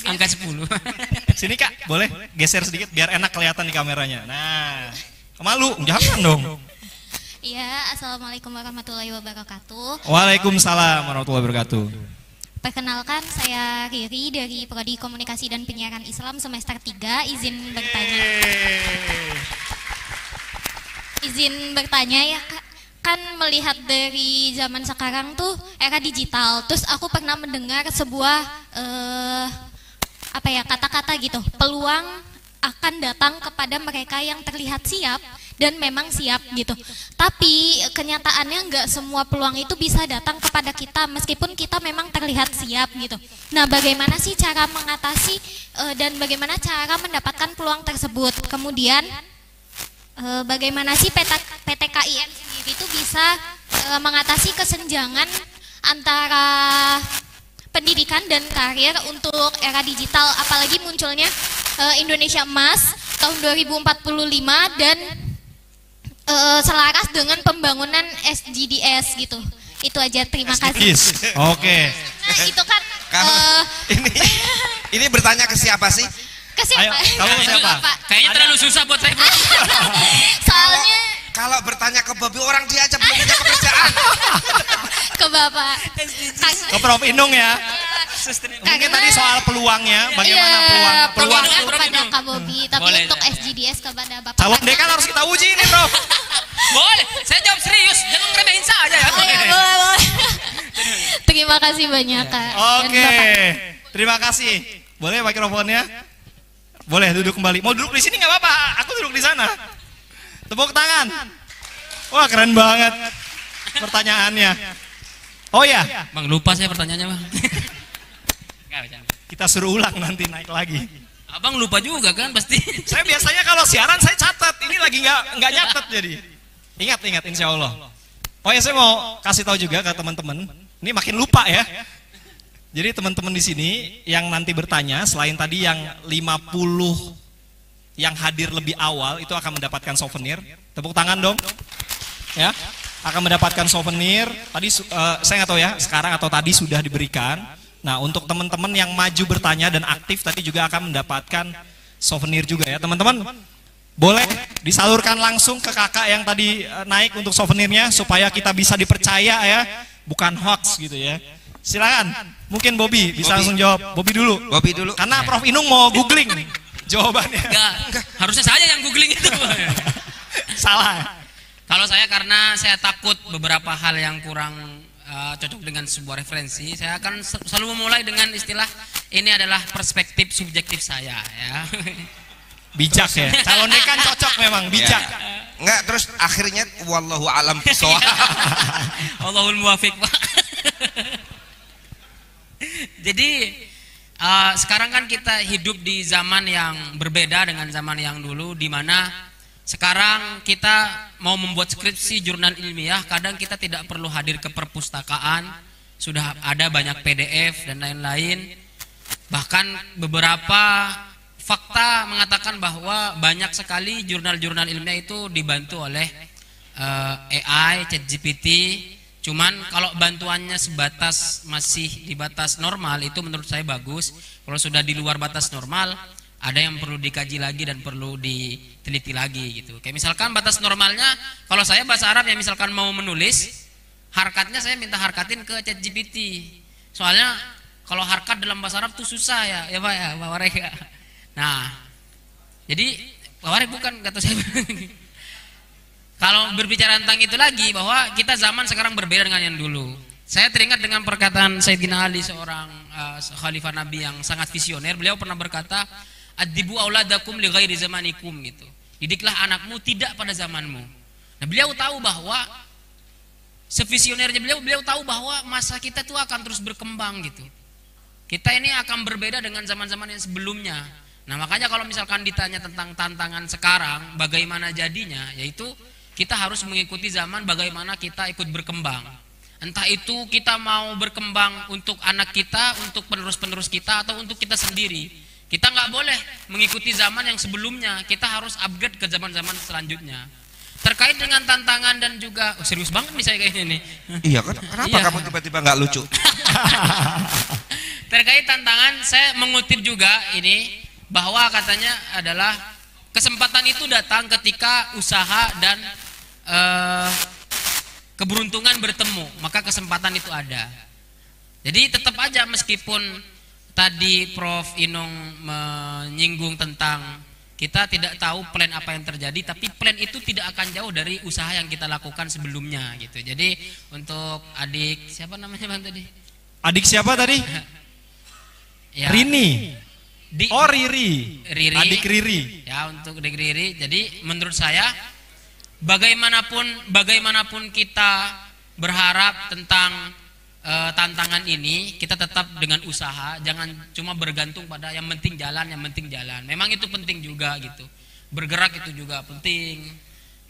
Angka 10. Sini Kak, boleh geser sedikit biar enak kelihatan di kameranya. Nah, malu, jangan dong. Iya, assalamualaikum warahmatullahi wabarakatuh. Waalaikumsalam warahmatullahi wabarakatuh. Perkenalkan, saya Riri dari Prodi Komunikasi dan Penyiaran Islam semester 3. Izin bertanya ya Kak. Kan melihat dari zaman sekarang tuh era digital. Terus aku pernah mendengar sebuah kata-kata gitu. Peluang akan datang kepada mereka yang terlihat siap dan memang siap gitu. Tapi kenyataannya nggak semua peluang itu bisa datang kepada kita meskipun kita memang terlihat siap gitu. Nah, bagaimana sih cara mengatasi dan bagaimana cara mendapatkan peluang tersebut? Kemudian bagaimana sih PTKIN sendiri itu bisa mengatasi kesenjangan antara pendidikan dan karir untuk era digital, apalagi munculnya Indonesia Emas tahun 2045 dan selaras dengan pembangunan SDGs gitu. Itu aja, terima kasih. Oke. Nah, itu kan Ini bertanya ke siapa sih? ke siapa? Ayo, kamu siapa? Kayaknya terlalu susah buat saya. Soalnya Kalau bertanya ke Bobby, orang dia aja belum punya pekerjaan. ke Bapak. Ke Prof Inung ya. Mungkin tadi soal peluangnya, bagaimana peluang itu. kepada Kak Bobby, tapi Boleh, untuk ya. SGDS kepada Bapak. Calon dekan harus kita uji ini, Prof. Boleh, saya jawab serius, jangan ngeremehin saja ya. Oh, ya, boleh. Terima kasih banyak Kak. Dan Oke. Bapak. Terima kasih. Boleh mikrofonnya? Boleh duduk kembali. Mau duduk di sini nggak apa-apa. Aku duduk di sana. Tepuk tangan. Wah, keren banget pertanyaannya. Oh ya, Bang, lupa saya pertanyaannya, Bang. Nggak, bercanda. kita suruh ulang nanti naik lagi. Abang lupa juga kan pasti. Saya biasanya kalau siaran saya catat. Ini lagi nggak nyatet jadi. Ingat insya Allah. Oh ya, saya mau kasih tahu juga ke teman-teman. Ini makin lupa ya. Jadi teman-teman di sini yang nanti bertanya, selain tadi yang 50 yang hadir lebih awal itu akan mendapatkan souvenir. Tepuk tangan dong. Ya, akan mendapatkan souvenir. Tadi saya nggak tahu ya, sekarang atau tadi sudah diberikan. Nah, untuk teman-teman yang maju bertanya dan aktif tadi juga akan mendapatkan souvenir juga ya, teman-teman. Boleh disalurkan langsung ke kakak yang tadi naik untuk souvenirnya supaya kita bisa dipercaya ya, bukan hoax gitu ya. Silakan. Mungkin Bobby bisa langsung jawab. Bobby dulu. Karena Prof Inung mau googling jawabannya. Enggak, harusnya saya yang googling itu. Salah. Kalau saya karena saya takut beberapa hal yang kurang cocok dengan sebuah referensi, saya akan selalu memulai dengan istilah ini adalah perspektif subjektif saya ya. Bijak ya. Calon dekan cocok memang bijak. Enggak, terus akhirnya wallahu alam bisawab. Allahul muwafiq, Pak. Jadi sekarang kan kita hidup di zaman yang berbeda dengan zaman yang dulu, di mana sekarang kita mau membuat skripsi jurnal ilmiah, kadang kita tidak perlu hadir ke perpustakaan, sudah ada banyak PDF dan lain-lain. Bahkan beberapa fakta mengatakan bahwa banyak sekali jurnal-jurnal ilmiah itu dibantu oleh AI, ChatGPT. Cuman kalau bantuannya sebatas masih di batas normal, itu menurut saya bagus. Kalau sudah di luar batas normal, ada yang perlu dikaji lagi dan perlu diteliti lagi gitu. Kayak misalkan batas normalnya, kalau saya bahasa Arab ya misalkan mau menulis, harkatnya saya minta harkatin ke ChatGPT. Soalnya kalau harkat dalam bahasa Arab tuh susah ya Pak ya, Pak Warek ya. Nah, jadi Pak Warek bukan kata saya. Kalau berbicara tentang itu lagi, bahwa kita zaman sekarang berbeda dengan yang dulu. Saya teringat dengan perkataan Sayyidina Ali, seorang khalifah Nabi yang sangat visioner. Beliau pernah berkata, "Adibu auladakum li ghairi zamanikum," gitu. Didiklah anakmu tidak pada zamanmu. Nah, beliau tahu bahwa sevisionernya beliau tahu bahwa masa kita tuh akan terus berkembang gitu. Kita ini akan berbeda dengan zaman-zaman yang sebelumnya. Nah makanya kalau misalkan ditanya tentang tantangan sekarang, bagaimana jadinya, yaitu kita harus mengikuti zaman, bagaimana kita ikut berkembang. Entah itu kita mau berkembang untuk anak kita, untuk penerus-penerus kita, atau untuk kita sendiri. Kita nggak boleh mengikuti zaman yang sebelumnya, kita harus upgrade ke zaman-zaman selanjutnya. Terkait dengan tantangan dan juga, serius banget nih saya kayaknya nih. Iya kan? Kenapa Iya. kamu tiba-tiba nggak lucu? Terkait tantangan, saya mengutip juga ini, bahwa katanya adalah kesempatan itu datang ketika usaha dan keberuntungan bertemu, maka kesempatan itu ada. Jadi tetap aja meskipun tadi Prof Inung menyinggung tentang kita tidak tahu plan apa yang terjadi, tapi plan itu tidak akan jauh dari usaha yang kita lakukan sebelumnya gitu. Jadi untuk adik siapa namanya Bang tadi? Adik siapa tadi? Ya, Rini. Di, Oh Riri. Riri. Adik Riri. Ya untuk adik Riri. Jadi menurut saya bagaimanapun kita berharap tentang tantangan ini, kita tetap dengan usaha, jangan cuma bergantung pada yang penting jalan. Memang itu penting juga gitu. Bergerak itu juga penting.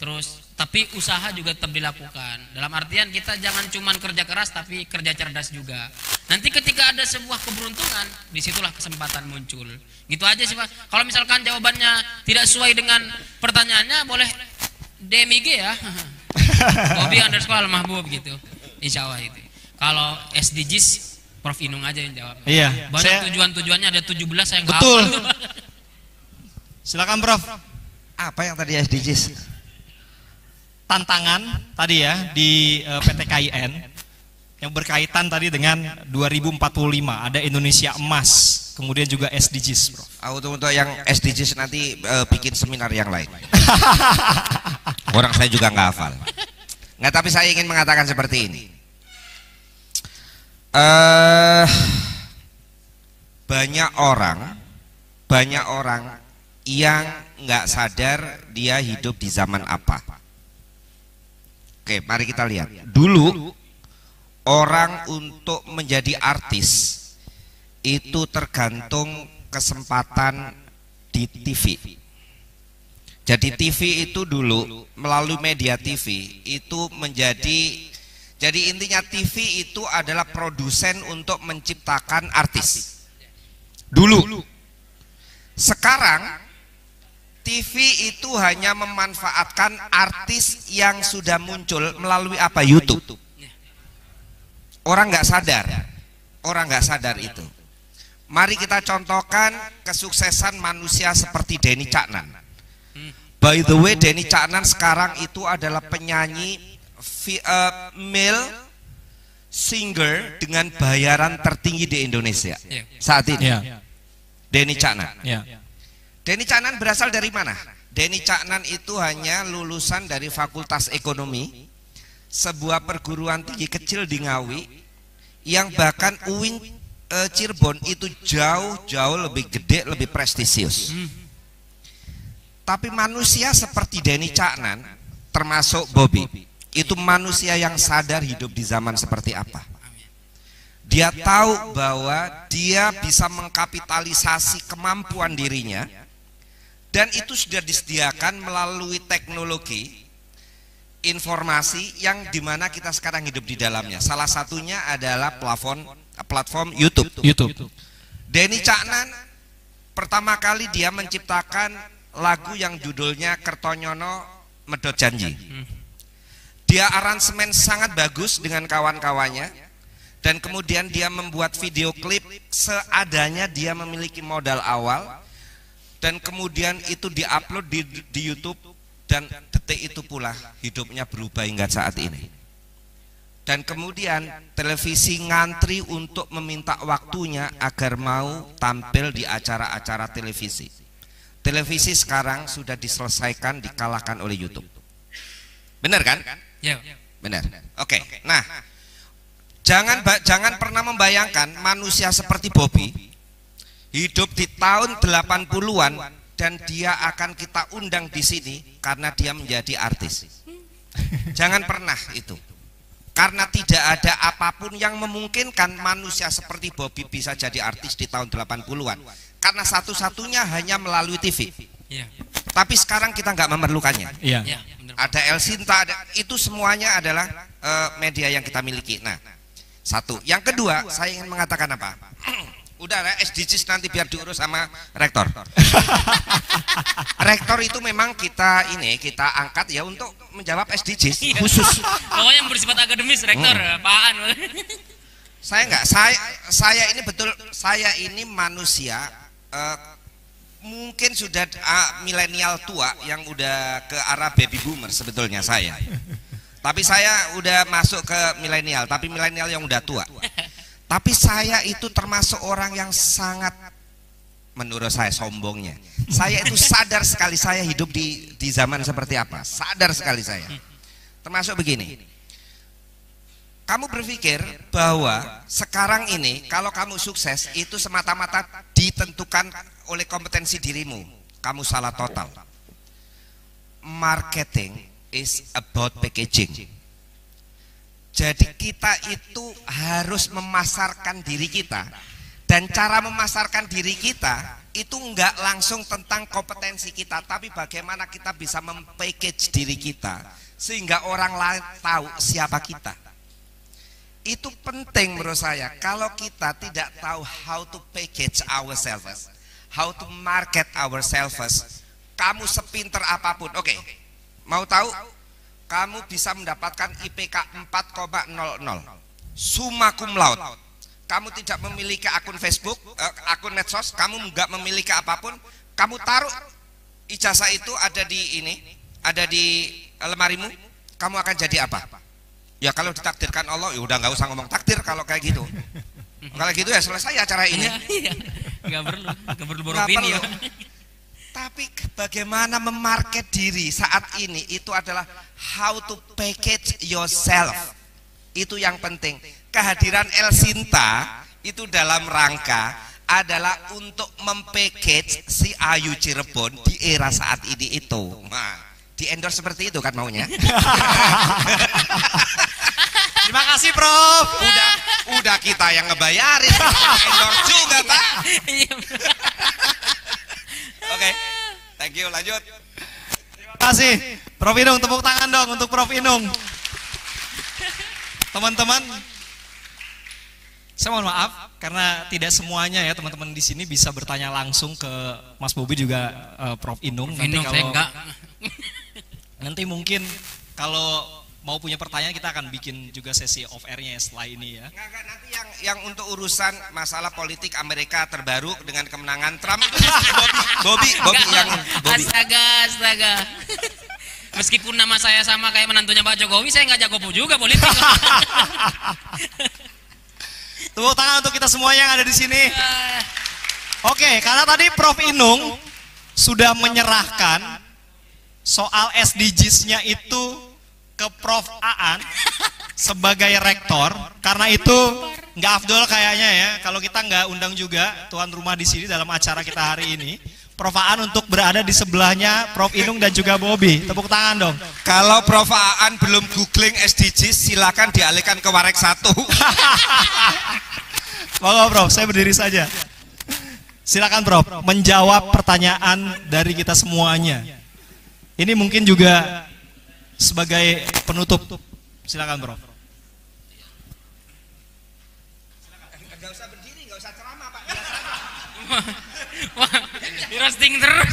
Terus tapi usaha juga tetap dilakukan. Dalam artian kita jangan cuma kerja keras tapi kerja cerdas juga. Nanti ketika ada sebuah keberuntungan, disitulah kesempatan muncul. Gitu aja sih Pak. Kalau misalkan jawabannya tidak sesuai dengan pertanyaannya, boleh DM IG ya. Bobby_Mahbub gitu. Insya Allah itu. Kalau SDGs, Prof Inung aja yang jawab. Iya. Banyak tujuan-tujuannya, ada 17 saya nggak Betul. hafal. Silakan Prof. Apa yang tadi SDGs? Tantangan tadi ya di PT KIN yang berkaitan tadi dengan 2045 ada Indonesia emas, kemudian juga SDGs, Prof. Untuk yang SDGs nanti bikin seminar yang lain. Orang saya juga nggak hafal. Nggak, tapi saya ingin mengatakan seperti ini. Banyak orang yang nggak sadar dia hidup di zaman apa. Oke, mari kita lihat. Dulu orang untuk menjadi artis itu tergantung kesempatan di TV. Jadi TV itu dulu melalui media TV itu jadi intinya TV itu adalah produsen untuk menciptakan artis. Dulu. Sekarang TV itu hanya memanfaatkan artis yang sudah muncul melalui apa? YouTube. Orang nggak sadar itu. Mari kita contohkan kesuksesan manusia seperti Denny Caknan. By the way, Denny Caknan sekarang itu adalah penyanyi male singer dengan bayaran tertinggi di Indonesia saat ini. Denny Caknan. Denny Caknan berasal dari mana? Denny Caknan itu hanya lulusan dari Fakultas Ekonomi, sebuah perguruan tinggi kecil di Ngawi, yang bahkan UIN Cirebon itu jauh lebih gede, lebih prestisius. Tapi manusia seperti Denny Caknan, termasuk Bobby, itu manusia yang sadar hidup di zaman seperti apa. Dia tahu bahwa dia bisa mengkapitalisasi kemampuan dirinya, dan itu sudah disediakan melalui teknologi informasi yang dimana kita sekarang hidup di dalamnya. Salah satunya adalah platform YouTube. Denny Caknan pertama kali dia menciptakan lagu yang judulnya Kertonyono Medhot Janji. Dia aransemen sangat bagus dengan kawan-kawannya, dan kemudian dia membuat video klip seadanya. Dia memiliki modal awal, dan kemudian itu diupload di YouTube, dan detik itu pula hidupnya berubah hingga saat ini. Dan kemudian televisi ngantri untuk meminta waktunya agar mau tampil di acara-acara televisi. Televisi sekarang sudah diselesaikan, dikalahkan oleh YouTube. Benar kan? Ya. Benar. Oke. Nah, jangan pernah membayangkan manusia seperti Bobby hidup di tahun 80-an dan dia akan kita undang di sini karena dia menjadi artis. Jangan pernah itu. Karena tidak ada apapun yang memungkinkan manusia seperti Bobby bisa jadi artis di tahun 80-an. Karena satu-satunya hanya melalui TV. Iya. Tapi sekarang kita nggak memerlukannya. Iya. Iya, bener. Ada El Sinta, itu semuanya adalah media yang kita miliki. Nah, satu. Yang kedua, saya ingin mengatakan apa? Udah lah, SDGs nanti biar diurus sama rektor. Rektor itu memang kita angkat ya untuk menjawab SDGs khusus. Pokoknya yang bersifat akademis, rektor, apaan? Saya ini betul, saya ini manusia mungkin sudah milenial tua yang udah ke arah baby boomer sebetulnya saya. Tapi saya udah masuk ke milenial, tapi milenial yang udah tua. Tapi saya itu termasuk orang yang sangat, menurut saya sombongnya, saya itu sadar sekali saya hidup di zaman seperti apa. Sadar sekali saya. Termasuk begini, kamu berpikir bahwa sekarang ini kalau kamu sukses itu semata-mata ditentukan oleh kompetensi dirimu. Kamu salah total. Marketing is about packaging. Jadi kita itu harus memasarkan diri kita, dan cara memasarkan diri kita itu enggak langsung tentang kompetensi kita, tapi bagaimana kita bisa mempackage diri kita sehingga orang lain tahu siapa kita. Itu penting menurut saya. Kalau kita tidak tahu how to package ourselves, how to market ourselves, kamu sepinter apapun, oke, mau tahu? Kamu bisa mendapatkan IPK 4,00, summa cum laude. Kamu tidak memiliki akun Facebook, akun medsos, kamu nggak memiliki apapun, kamu taruh ijazah itu ada di lemarimu, kamu akan jadi apa? Ya kalau ditakdirkan Allah, ya udah nggak usah ngomong takdir kalau kayak gitu. Kalau gitu ya selesai acara ini. Nggak perlu beropini. Tapi bagaimana memarket diri saat ini itu adalah how to package yourself. Itu yang penting. Kehadiran El Sinta itu dalam rangka adalah untuk mempackage si Ayu Cirebon di era saat ini itu. Nah, di endorse seperti itu kan maunya. Terima kasih, Prof. Udah kita yang ngebayarin. Endorse juga, Pak. Oke, thank you, lanjut. Terima kasih, Prof Inung. Tepuk tangan dong untuk Prof Inung. Teman-teman, saya mohon maaf karena tidak semuanya ya teman-teman di sini bisa bertanya langsung ke Mas Bobby juga Prof Inung. Nanti mungkin kalau mau punya pertanyaan kita akan bikin juga sesi off airnya setelah ini ya. Nggak, nanti yang untuk urusan masalah politik Amerika terbaru dengan kemenangan Trump itu Bobby. Astaga. Meskipun nama saya sama kayak menantunya Pak Jokowi, saya nggak jago juga politik. Tepuk tangan untuk kita semua yang ada di sini. Oke, karena tadi Prof Inung sudah menyerahkan soal SDGs-nya itu ke Prof Aan sebagai rektor, karena itu nggak afdol kayaknya ya kalau kita nggak undang juga tuan rumah di sini dalam acara kita hari ini, Prof Aan untuk berada di sebelahnya Prof Inung dan juga Bobby. Tepuk tangan dong. Kalau Prof Aan belum googling SDGs, silakan dialihkan ke Warek 1. Monggo Prof, saya berdiri saja. Silakan Prof, menjawab pertanyaan dari kita semuanya. Ini mungkin juga sebagai penutup. Silakan Prof. Enggak usah berdiri, enggak usah ceramah, Pak. Wah, di roasting terus.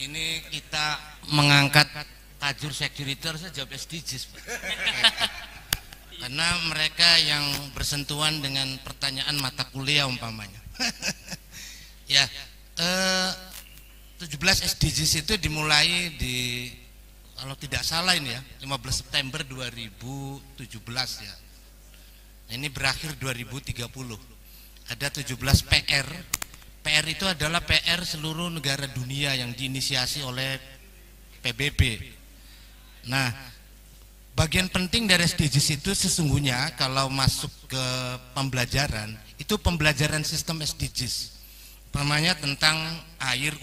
Ini kita mengangkat tajur security harusnya jawab SDGs, Pak. Karena mereka yang bersentuhan dengan pertanyaan mata kuliah umpamanya. Ya, 17 SDGs itu dimulai di, kalau tidak salah ini ya, 15 September 2017 ya. Ini berakhir 2030. Ada 17 PR. PR itu adalah PR seluruh negara dunia yang diinisiasi oleh PBB. Nah, bagian penting dari SDGs itu sesungguhnya kalau masuk ke pembelajaran, itu pembelajaran sistem SDGs. Namanya tentang air,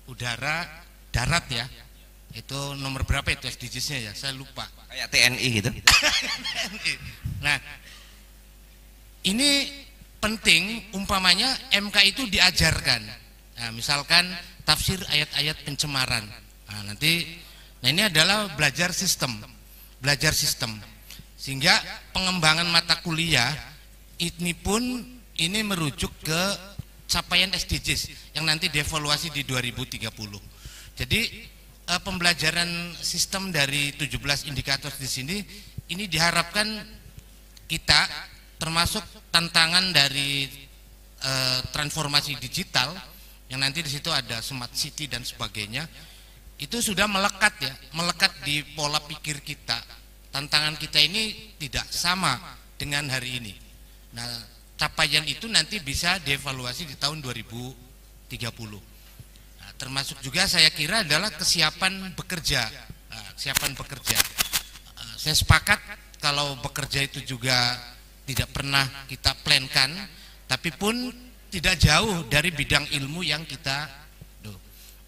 udara, darat ya. Itu nomor berapa itu SDGs-nya ya? Saya lupa. Kayak TNI gitu. Nah, ini penting umpamanya MK itu diajarkan. Nah, misalkan tafsir ayat-ayat pencemaran. Nah, ini adalah belajar sistem. Sehingga pengembangan mata kuliah ini pun ini merujuk ke capaian SDGs yang nanti dievaluasi di 2030. Jadi pembelajaran sistem dari 17 indikator di sini ini diharapkan kita termasuk tantangan dari transformasi digital yang nanti di situ ada smart city dan sebagainya, itu sudah melekat ya, melekat di pola pikir kita. Tantangan kita ini tidak sama dengan hari ini. Nah, capaian itu nanti bisa dievaluasi di tahun 2030. Nah, termasuk juga saya kira adalah kesiapan bekerja. Saya sepakat kalau bekerja itu juga tidak pernah kita plankan, tapi pun tidak jauh dari bidang ilmu yang kita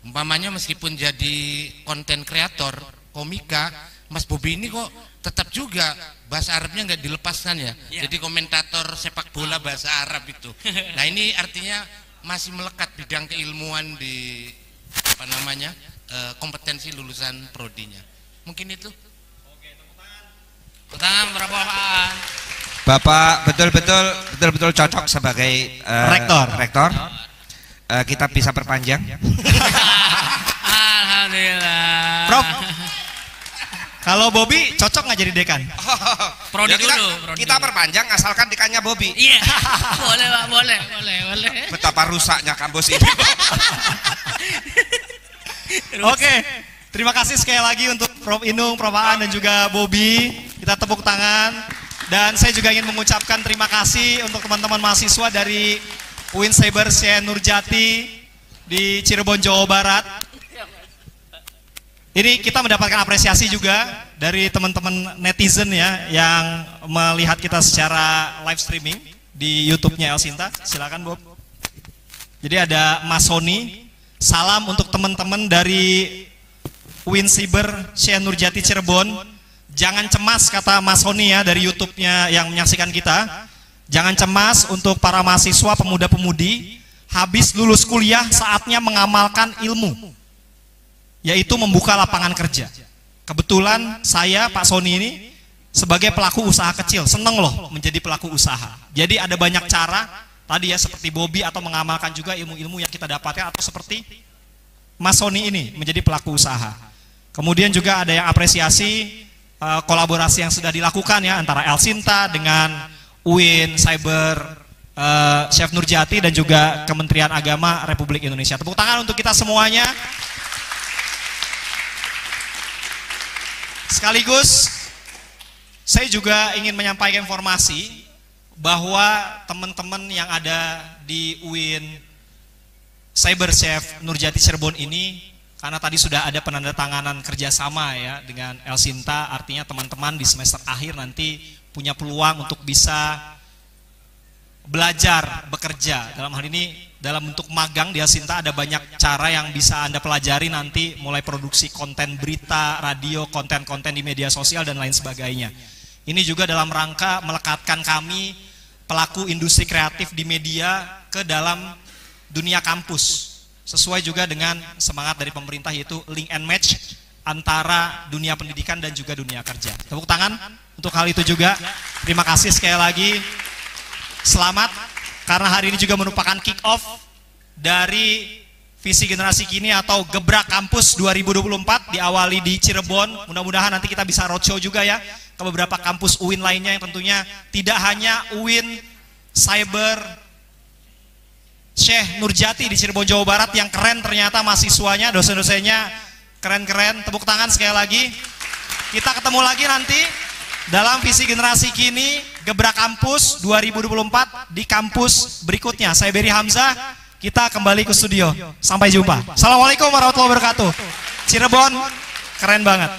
umpamanya meskipun jadi konten kreator, komika, Mas Bobi ini kok tetap juga bahasa Arabnya nggak dilepaskan ya. Jadi komentator sepak bola bahasa Arab itu. Nah, ini artinya masih melekat bidang keilmuan di kompetensi lulusan prodinya. Mungkin itu. Tangan berapa Pak? Bapak betul-betul cocok sebagai rektor. Kita bisa perpanjang. Alhamdulillah. Prof, kalau Bobi cocok nggak jadi dekan? Prodi Ya, dulu. kita perpanjang asalkan dekannya Bobi. Iya. Boleh Pak, boleh. Betapa rusaknya kampus ini. Oke, terima kasih sekali lagi untuk Prof Inung, Prof Aan, dan juga Bobi. Kita tepuk tangan. Dan saya juga ingin mengucapkan terima kasih untuk teman-teman mahasiswa dari UIN Cyber Syekh Nurjati di Cirebon, Jawa Barat. Ini kita mendapatkan apresiasi juga dari teman-teman netizen ya yang melihat kita secara live streaming di YouTube-nya Elsinta. Silakan Bob. Jadi ada Mas Sony. Salam untuk teman-teman dari UIN Cyber Syekh Nurjati Cirebon. Jangan cemas, kata Mas Sony ya dari YouTube-nya yang menyaksikan kita. Jangan cemas untuk para mahasiswa pemuda-pemudi. Habis lulus kuliah saatnya mengamalkan ilmu, yaitu membuka lapangan kerja. Kebetulan saya Pak Sony ini sebagai pelaku usaha kecil, seneng loh menjadi pelaku usaha. Jadi ada banyak cara tadi ya, seperti Bobi, atau mengamalkan juga ilmu-ilmu yang kita dapatkan, atau seperti Mas Sony ini menjadi pelaku usaha. Kemudian juga ada yang apresiasi kolaborasi yang sudah dilakukan ya antara Elsinta dengan UIN Cyber Syekh Nurjati dan juga Kementerian Agama Republik Indonesia. Tepuk tangan untuk kita semuanya. Sekaligus saya juga ingin menyampaikan informasi bahwa teman-teman yang ada di UIN Cyber Syekh Nurjati Cirebon ini, karena tadi sudah ada penandatanganan kerjasama ya dengan Elsinta, artinya teman-teman di semester akhir nanti punya peluang untuk bisa belajar, bekerja. Dalam hal ini dalam bentuk magang di Elsinta ada banyak cara yang bisa Anda pelajari nanti, mulai produksi konten berita, radio, konten-konten di media sosial dan lain sebagainya. Ini juga dalam rangka melekatkan kami pelaku industri kreatif di media ke dalam dunia kampus. Sesuai juga dengan semangat dari pemerintah, yaitu link and match antara dunia pendidikan dan juga dunia kerja. Tepuk tangan untuk hal itu juga. Terima kasih sekali lagi. Selamat, karena hari ini juga merupakan kick off dari visi generasi kini atau Gebrak Kampus 2024, diawali di Cirebon. Mudah-mudahan nanti kita bisa roadshow juga ya ke beberapa kampus UIN lainnya, yang tentunya tidak hanya UIN Cyber Syekh Nurjati di Cirebon, Jawa Barat yang keren ternyata mahasiswanya, dosen-dosennya keren-keren. Tepuk tangan sekali lagi. Kita ketemu lagi nanti dalam visi generasi kini Gebrak Kampus 2024 di kampus berikutnya. Saya Beri Hamzah, kita kembali ke studio. Sampai jumpa. Assalamualaikum warahmatullahi wabarakatuh. Cirebon keren banget.